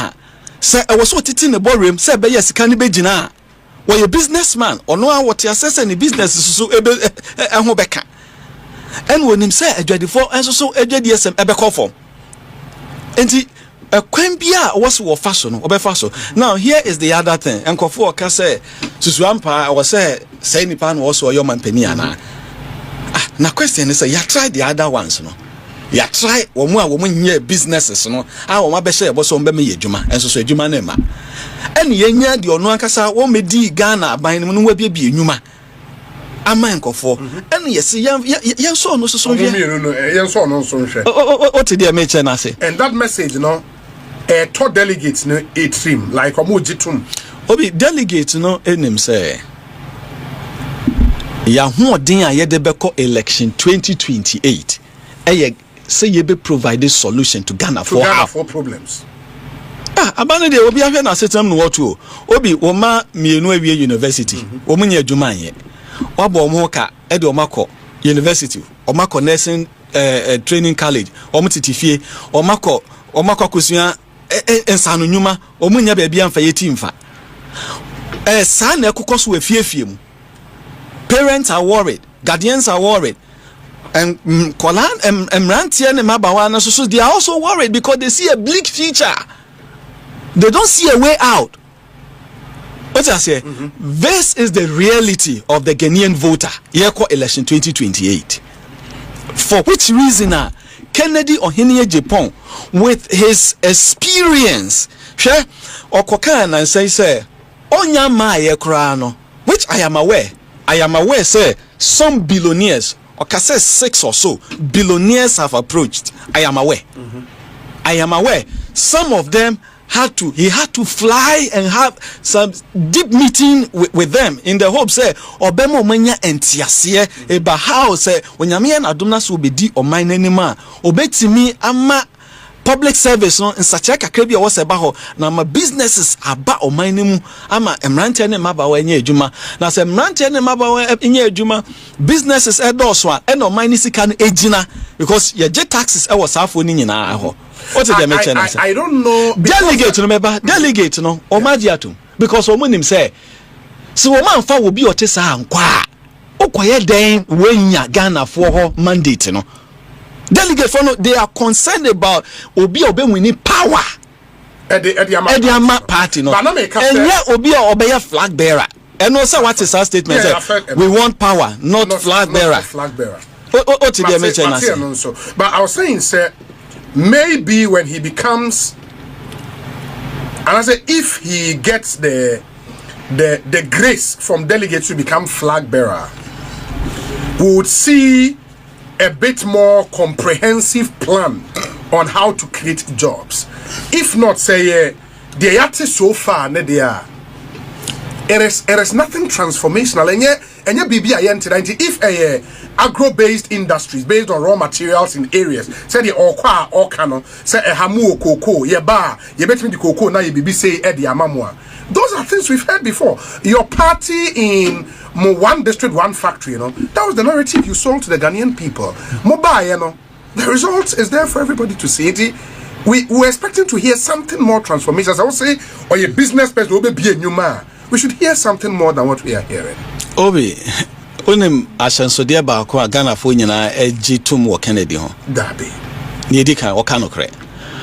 Say, I was what it in the ballroom, said, but yes, can be Jina. Were you businessman or no what you assess any business so able and Hobeka. And when him say a dreadful and so a JDSM Ebecofo. And he a quambia was fashion or fashion. Now, here is the other thing. And Kofo can say, Susuampa, I was say, Nipan also your man penny. Na question is you try the other ones no you try wo nye businesses no wo ma be share bo so mbe me yedwuma enso so edwuma na ma ene yenya de ono ankasa wo medi Ghana aban no wa bia enwuma ama nkofo ene yes yen so no so hwe yen so no so hwe o te dey me che na say and that message no to delegates no a team like omojitum obi delegate no enim say ya hoden a yede beko election 2028 say ye be provide solution to Ghana for problems abane de obi ahwe na setem no woto obi wo ma mienu awie university wo munye adwuma ye wabo mo ka e de omako university omako nursing training college omutitifie omako kosua ensano nyuma omunya ba bia mfa yetimfa sa na ekokoso we fiefie mu. Parents are worried, guardians are worried, and Kolan and Rantian and Mabawana, so they are also worried because they see a bleak future. They don't see a way out. What I say, this is the reality of the Ghanaian voter. Yeko election 2028. For which reason, Kennedy Ohene Agyapong, with his experience, share or Kokan and say, Onya ma yekrano, which I am aware, say some billionaires, or can say 6 or so billionaires have approached. I am aware. Some of them he had to fly and have some deep meeting with them in the hope say obemo manya entiasie eba how say onyame na adom na so obedi o man anima obetimi ama public service no in such a kakra bi was eba ho na ma businesses aba o man nimu ama emrante ne maba wa nya adwuma na se emrante ne maba wa nya adwuma businesses edoso a e no man ni sika no ejina because ye je taxes e was afo ni nyina ho. What is the mention? I don't know. Delegate no omagiatum because omunim say so man fa will be otesa ankwa okoye den wenya Ghana for ho mandate no delegate for no they are concerned about obi wini power Ediama party no and yeah obi obey flag bearer and no say what is our statement say we want power not flag bearer what is the mention? But I was saying say maybe when he becomes, and I say if he gets the grace from delegates to become flag bearer, we would see a bit more comprehensive plan on how to create jobs. If not, say the artists so far, they are. It is nothing transformational. And yet, BB if agro-based industries based on raw materials in areas. Say the or cano, say a hamu cocoa, yeba, ye bet me the cocoa now you be say Eddie Amamwa. Those are things we've heard before. Your party in one district, one factory, that was the narrative you sold to the Ghanaian people. Mobile, the result is there for everybody to see it. We're expecting to hear something more transformations. I would say, or your business person will be a new man. We should hear something more than what we are hearing. Obi, unim ashansodie ba ko Ghana fo nyina egitum wo Kennedy ho. Dabi. Ni edika o kanokre.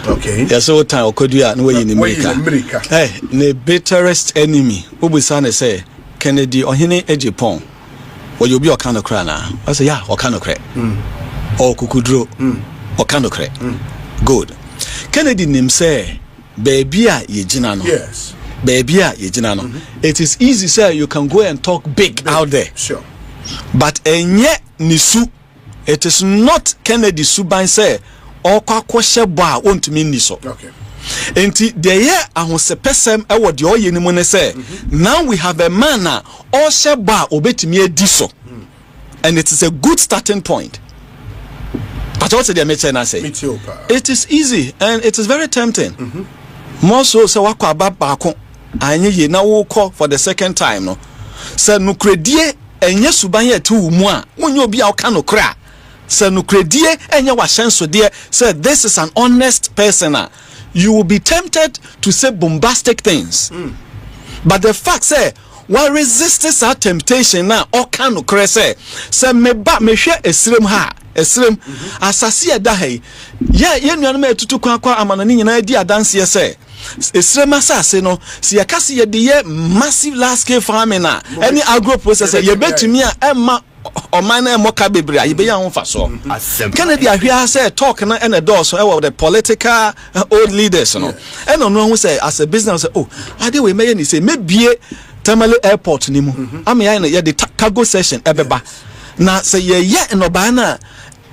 Okay. Yes, so time okodua na we in America. Hey, the bitterest enemy. Obusa na say Kennedy ohene Agyapong. Wo you be o kanokre na. I say yeah, o kanokre. O kukudro. O kanokre. Good. Kennedy nim say baby a yegina no. Yes. Baby a yegina no. It is easy say you can go and talk big out there. Sure. But enye nisu. It is not Kennedy suban say okwakwoshe bo a ontumi niso. Okay. Enti the year ahosepesem e wo de oye ni mu ne say now we have a man na ohye bo a obetumi ediso. And it is a good starting point. But what they mention I say it is easy and it is very tempting. More so say wakwa babako anye ye na wo call for the second time no. Say nukredie enye suban ye ti wo mu a wonye obi a wo ka no kra. Say nukredie enye wa hyenso de say this is an honest person. You will be tempted to say bombastic things. But the fact say what resists our temptation now or can no kra say me ba me hwe esrem ha esrem asase eda he ye nuanu ma tutu kwa amanani nyina di adanse say esrem asase no si yakase ye de massive large scale farming na any agro processor ye betumi a emma oman na emoka bebre ye be ya ho fa so Kennedy ahwia say talk na and doors so the political old leaders no and no who say as a business say oh ade we meye ni say mebie Tamale airport ni mu am ye the cargo session ebeba na say ye enoba na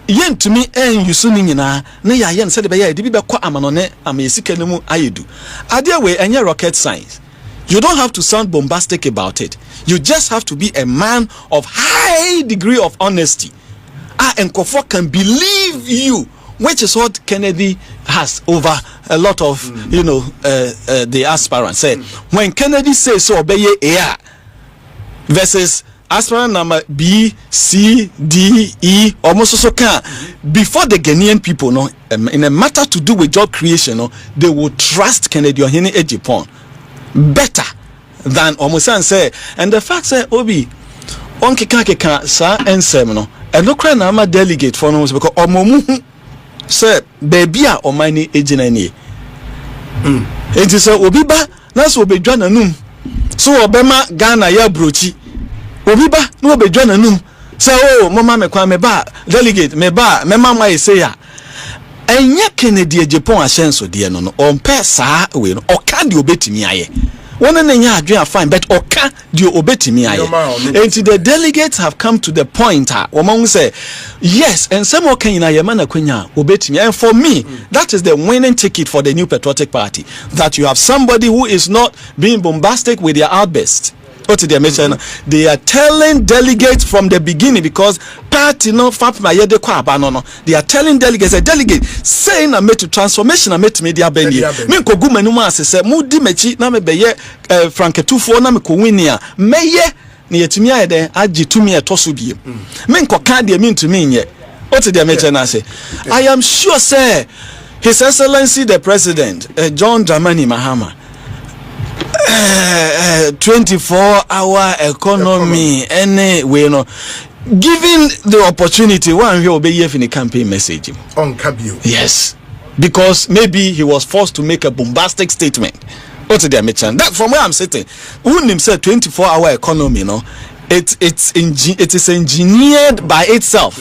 yentumi en yusu ni nyina na ya ye nse de be ye de bi be kwa amanone amesika ni mu ayedu ade we enye rocket science. You don't have to sound bombastic about it. You just have to be a man of high degree of honesty. And Kofo can believe you, which is what Kennedy has over a lot of, the aspirants. Say, when Kennedy says so, obey A versus aspirant number B, C, D, E, almost so can. Before the Ghanaian people, no, in a matter to do with job creation, no, they will trust Kennedy or Hene Agyapong better than Omusan say. And the fact say Obi on keka sa ensem no and no cry na ma delegate for no because omomu say baby a omani ejina ni it is obi ba na so obedwa nanum so obema Ghana ya brochi obi ba na obedwa nanum say oh mama me kwa me ba delegate me ba me mama e say ya enye Kennedy Agyapong ahyenso de no ompe saa we no oka de obetimi aye one na nya adwen fine but oka de obetimi aye and the delegates have come to the point woman say yes and some okan na yema na kwanya obetimi and for me that is the winning ticket for the New Patriotic Party, that you have somebody who is not being bombastic with their outbursts. They are telling delegates from the beginning, because party no fap ma yede kwa aba no they are telling delegates, a delegate saying na metu transformation na metu media bendi me ko gu manu ma asese mu di mechi na me beye franketufo na me ko winia meye na yetumi ayede agitumi etoso bie me nko ka de me ntumi nye oti de meche na say I am sure say His Excellency the President John Dramani Mahama 24-hour economy anyway no given the opportunity one will be here in the campaign message on Kabio. Yes, because maybe he was forced to make a bombastic statement. What did they mention? That from where I'm sitting, who said 24-hour economy, it is engineered by itself.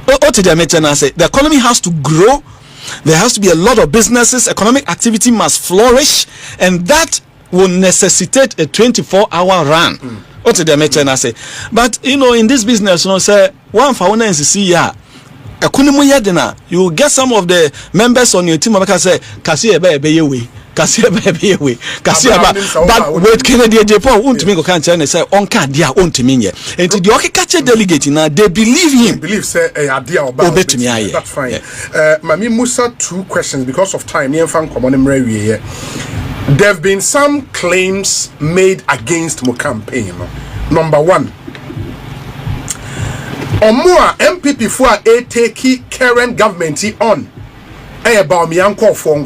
What did they mention? I say the economy has to grow. There has to be a lot of businesses. Economic activity must flourish, and that will necessitate a 24-hour run. What did they mention? I say, but in this business, say one for one NCC, you get some of the members on your team because say kasi ebe we kasia baby we kasia ba but with Kennedy Agyapong untimi go kan tell say on card dia untimi nye enti the okikache delegate na they believe him believe say idea about that's fine. Mami Musa, 2 questions because of time. There have been some claims made against my campaign. Number 1, Omua MPP for a take current government on about me uncle for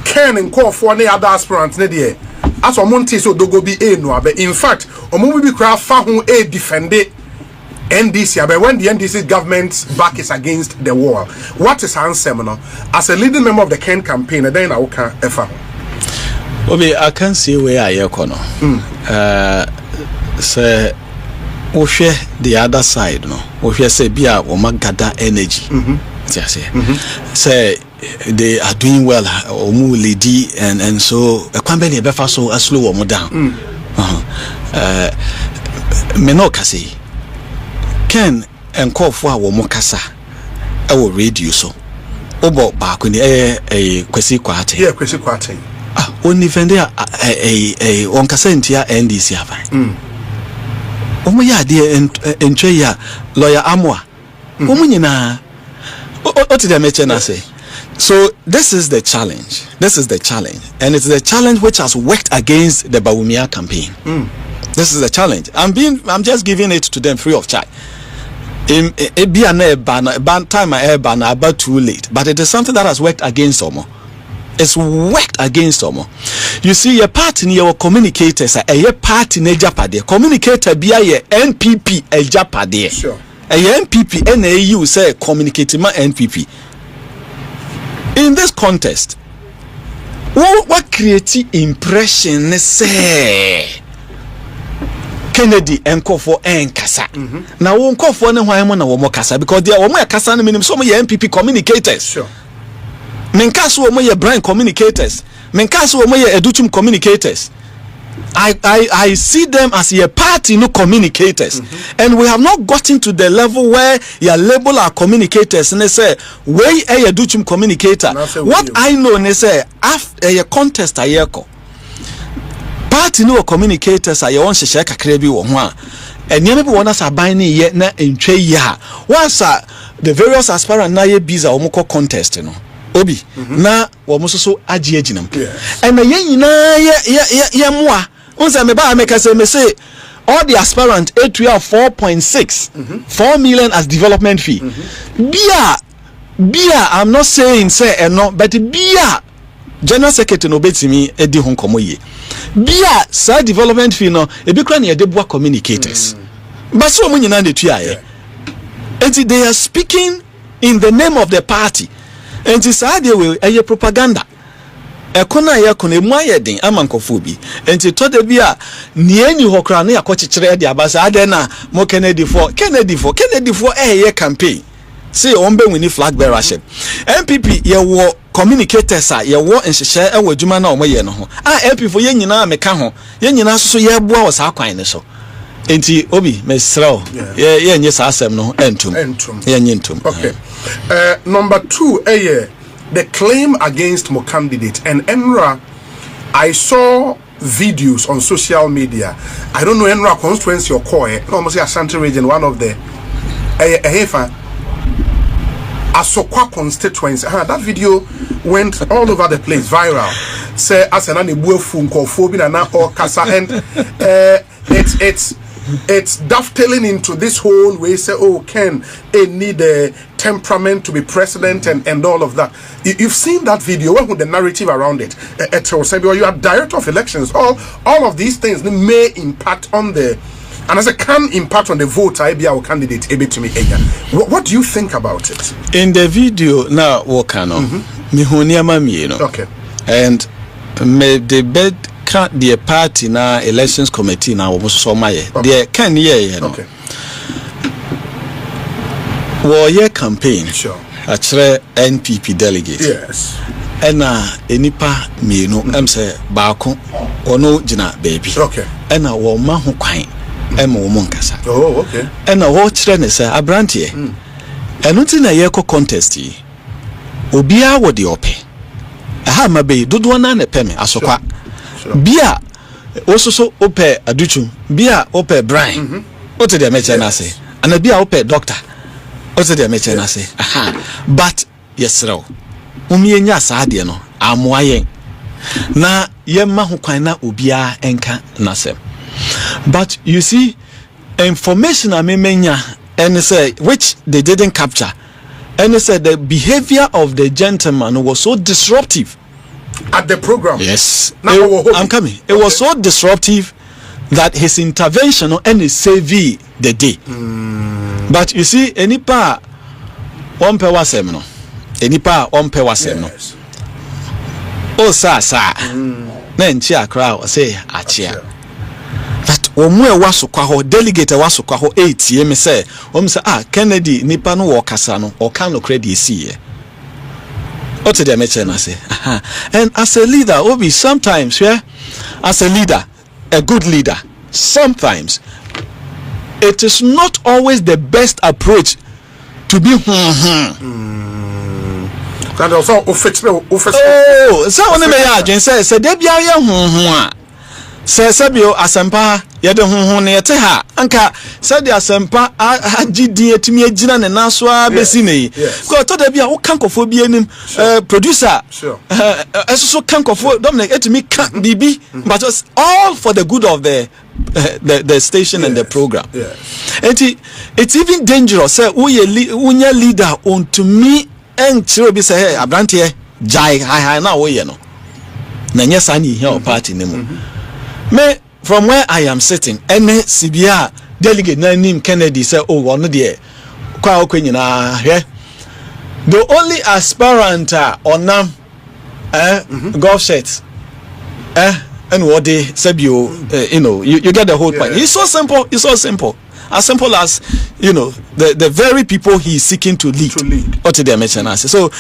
Ken and call for any other aspirants ne as Omonte so dogo be no but in fact Omu be craft fahu a defended NDC, but when the NDC government's back is against the wall, what is answer as a leading member of the Ken campaign? And then I can ever. Obi, I can see where I kono. Say, we share the other side, no. We share say be a woman gather energy. Say they are doing well, omu lady, and so a company befa so a slow omu down. Me no kasi. Ken and call for our mokasa our radio so obo back in a kwesi kwate kwesi kwate only vende a on kasentia NDC avan omo ya de entwe ya lawyer Amwa omo nyina o ti dem eche na say. So this is the challenge, and it's the challenge which has worked against the Bawumia campaign. This is the challenge. I'm just giving it to them free of charge. It be an ban time about too late, but it is something that has worked against Omo. It's worked against Omo. You see, your party in your communicators are a party in Japade. Communicator be a NPP a Japade. Sure. A NPP NAU say communicating my NPP. In this contest, what creates impression say? Kennedy enko for enkasa. Now won call for na hwan mo na wo mo kasa because they wo mo kasa no minim so mo MPP communicators. Sure. Menkaso wo mo ye brand communicators. Menkaso wo mo ye educhum communicators. I see them as a party no communicators. And we have not gotten to the level where you label our communicators and they say we a educhum communicator. What I know they say after a contest a yeko. Party no communicators are your own share kakra bi wo ho a enya me be wona sa ban ne ye na entwe ye ha once the various aspirants na ye biza wo mko contest no obi na wo mo so agi aginam and na ye nyina ye moa once me ba make say all the aspirants A2 4.6 4 million as development fee bia I'm not saying say no but bia General Secretary no betimi edi ho nkomo ye bia sa development fee no ebi kra na ye de boa communicators but so mo nyina de tuaye and they are speaking in the name of the party and sa de we eye propaganda ekona ye kona emu ayedin amankofo bi and to de bia nieni ho kra na yakochekere de abasa ade na mo Kennedy for eye campaign say ombe wini flag bearership MPP ye wo communicators ye wo nhehye e wo adwuma na omoye no ho MPP for ye nyina meka ho ye nyina so ye boa wo sa kwan ne so enti obi mesrao ye nye sa asem no entum ye nye entum. Okay. Number 2 the claim against my candidate and Enra. I saw videos on social media. I don't know Enra constituency or core almost Ashanti region, one of the Asokwa constituency. That video went all over the place, viral. Say as an anibuefu nkofobia na or kasa and it's dovetailing into this whole way. Say, oh, Ken, it need a temperament to be president and all of that. You've seen that video. What with the narrative around it? You are director of elections. All of these things may impact on the. And as a can impact on the vote, I be our candidate able to me. What do you think about it? In the video now, Wakano, okay, and me the bed can't the party na elections committee now was so my the can ye okay. War year campaign, sure. Actually, NPP delegate, yes, and enipa me no say baako ono jina baby, okay, and wo ma ho kwan. Oh, okay. And a watch ne say abrantie. And nothing na ye contest yi. Obia wo de ope. aha ma be dodo na na pɛ me asokwa bia ososo opɛ aduchu bia opɛ Brian o te de meche na say ana bia opɛ doctor o te de meche na say aha but yesrew nya saa de no amoayen na yemma ho kwan na obia enka nasem. But you see, information I menya and say which they didn't capture, and they said the behavior of the gentleman was so disruptive at the program. Yes, I'm coming. It was so disruptive that his intervention and his saved the day. But you see, any pa one per wasem no, any pa one per wasem no. Oh sa na nchi akra o say achia. That omu e wasokwa ho delegate wasokwa ho 8 me say Kennedy nipa no wo kasa no o kan no credit see ye. What did I mention? I say, and as a leader, Obi, sometimes, as a leader, a good leader, sometimes it is not always the best approach to be. Oh, so only me ya say debia ya say bio asempa ye de honhon ne yete ha anka say de asempa agidi etimi agina ne naso abesi ne ko to debia wo kankofo bi anim producer eso kankofo Dominic etimi kan bibi but just all for the good of the station and the program. It's even dangerous say unya leader on to me and chiro bi say hey abrante jai hi na wo ye no na nyesa ni here party ne mu. Me from where I am sitting, any CBR delegate name Kennedy say, oh, one there. Kwa nyina here. The only aspirant on golf shirts, and what they said you get the whole point. It's so simple. It's so simple. As simple as the very people he is seeking to lead. What did they mention? So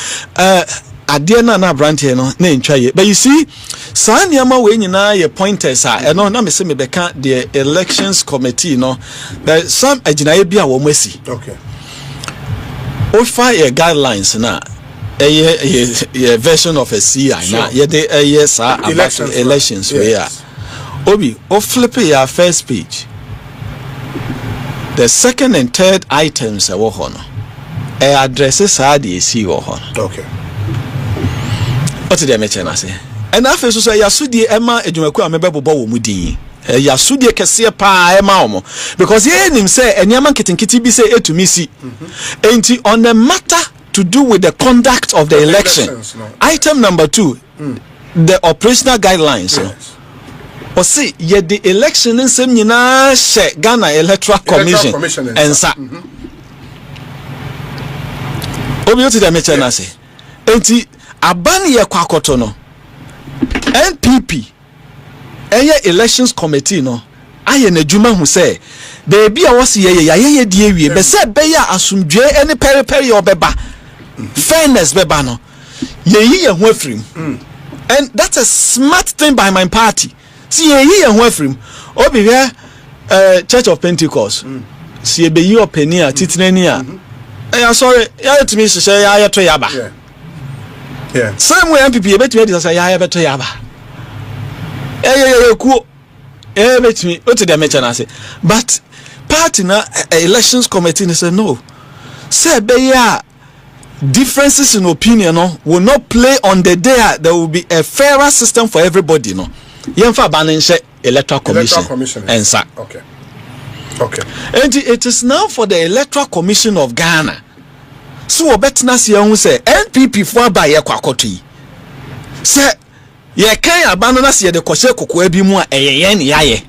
Adiana na brand here no na ntwaye. But you see, Sanyama we nyina ye pointers no na me se me beka the elections committee no. There some aginaye bia wo mwesi. Okay. O fire guidelines na a version of a CI na ye de yes about elections we are. Obi o flip your first page. The second and third items wo ho no. Addresses are the see wo ho. Okay. What did I mention? I say, and after so say Yasudi Emma Ejumaku amebebo wo mudin. Yasudi kese pa Emma omo because he him say enyama kitinkiti bi say etumi si. Enti on the matter to do with the conduct of the election. Item number 2, the operational guidelines. Yes. Or see ye the election nsem nyina she Ghana Electoral Commission and sa. Obi what did I mention? I say, enti abani ye kwakoto no NPP elections committee no aye na djuma hu say beebi a wose ye die wie be say be ya asumdwe ene periperi obeba fairness beba no ye hu afrim and that's a smart thing by my party see ye hu afrim obi here Church of Pentecost see be yi openi a titinani a sorry ya etimi hye ya to yaba. Yeah. Same way MPP betimi dey say ya beto yaba. Ku betimi o te dey mention say but party na elections committee say no. Say be ya differences in opinion no will not play on the day there will be a fairer system for everybody no. Yemfa banenche electoral commission and sa. Okay. And it is now for the Electoral Commission of Ghana. So betina se hu say NPP fo aba ye kwakoto yi say ye kan aba no na se ye de kwose kokko abi mu a eye ne yaye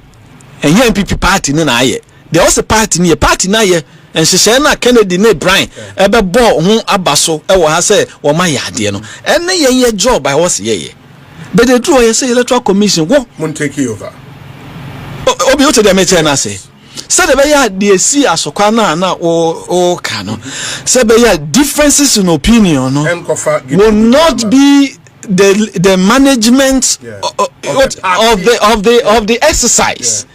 enye NPP party ne na aye the also party ne party na aye enhyehyɛ na Kennedy ne Brian ebe bo ho aba so e wo ha say wo ma yade no ene ye job I was ye but the draw ye say Electoral Commission wo mun take over obi o te dey mention na say said the see asokwa na o kano said differences in opinion no will not be the management of the exercise.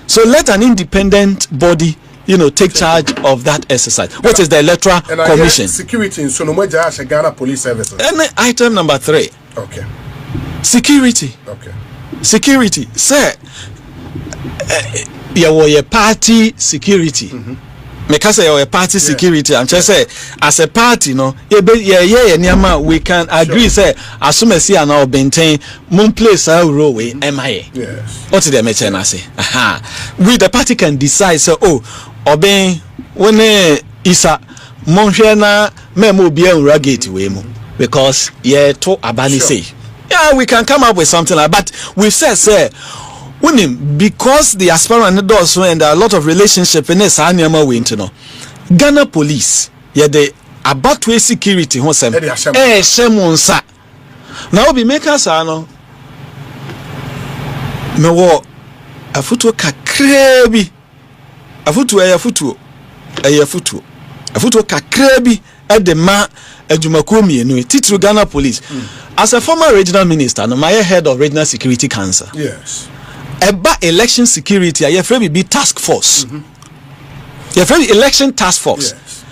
So let an independent body take charge of that exercise, which is the Electoral Commission. Security in Sonomaja Ghana Police Services. And item number 3. Okay. Security. Okay. Security. Say, your party security. Because your party security, I'm just say as a party, no, we can agree. Say, as soon as you are now maintain, moon place our role with MIA. Yes. What did they mention? I say, we the party can decide. So, obey when isa monshena memo be rugged way mo because to abani say, yeah, we can come up with something like. But we said, say. Because the aspirant does so and there are a lot of relationship in this way into no Ghana police the about way security who say shemunsa now be make us no me wo afutu kakra bi afutu kakra bi e de ma adwumako mienu titru Ghana police as a former regional minister no my head of regional security council. Yes. About election security, I have be task force. You have election task force. Yes.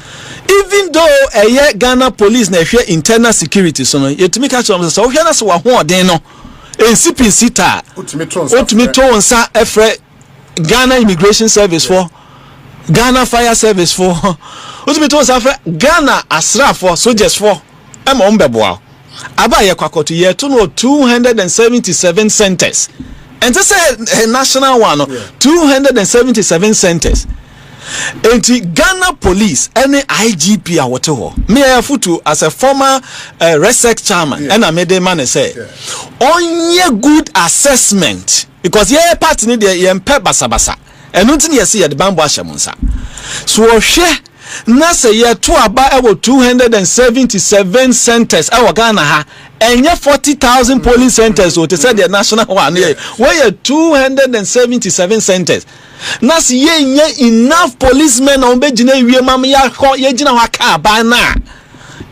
Even though a Ghana police na share internal security, so no, you to make us so we are so one day no. NCP sita. Ultimatum sa efre Ghana Immigration Service for Ghana Fire Service for ultimatum sa efre Ghana Asra for soldiers for. Am ombeboa. Aba ye kwakoto ye to no 277 centers. And this is a national one, 277 centers. And the Ghana police, any IGP or whatever, me I futu as a former RESEC chairman, and I made a man say, on good assessment, because ye part need ye basa, and nothing you see at the bamboo shamunsa. So share. Nasa year 277 centers our Ghana ha and 40,000 polling centers or to say the national one where 277 centers Nasa ye enough policemen on bejine we mama ya jina waka bana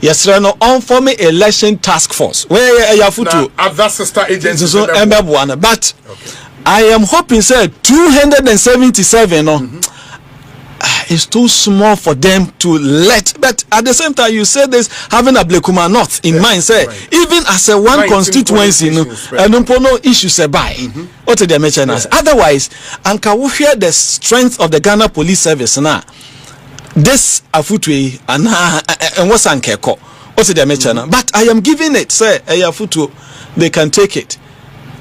yes no on form election task force where ya futu other sister agencies so but I am hoping say 277 no it's too small for them to let, but at the same time you say this having a Blekuma North in mind say even as a one constituency no issues by what they mention as otherwise and can we hear the strength of the Ghana police service now this afutwe and what's ankeko what they mention but I am giving it say afutu they can take it.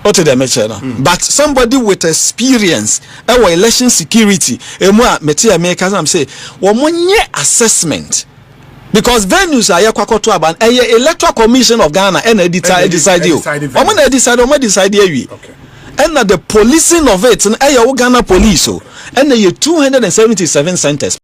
But somebody with experience our election security say assessment because venues are electoral commission of Ghana and decide you decide and the policing of it and Ghana police and 277 centers.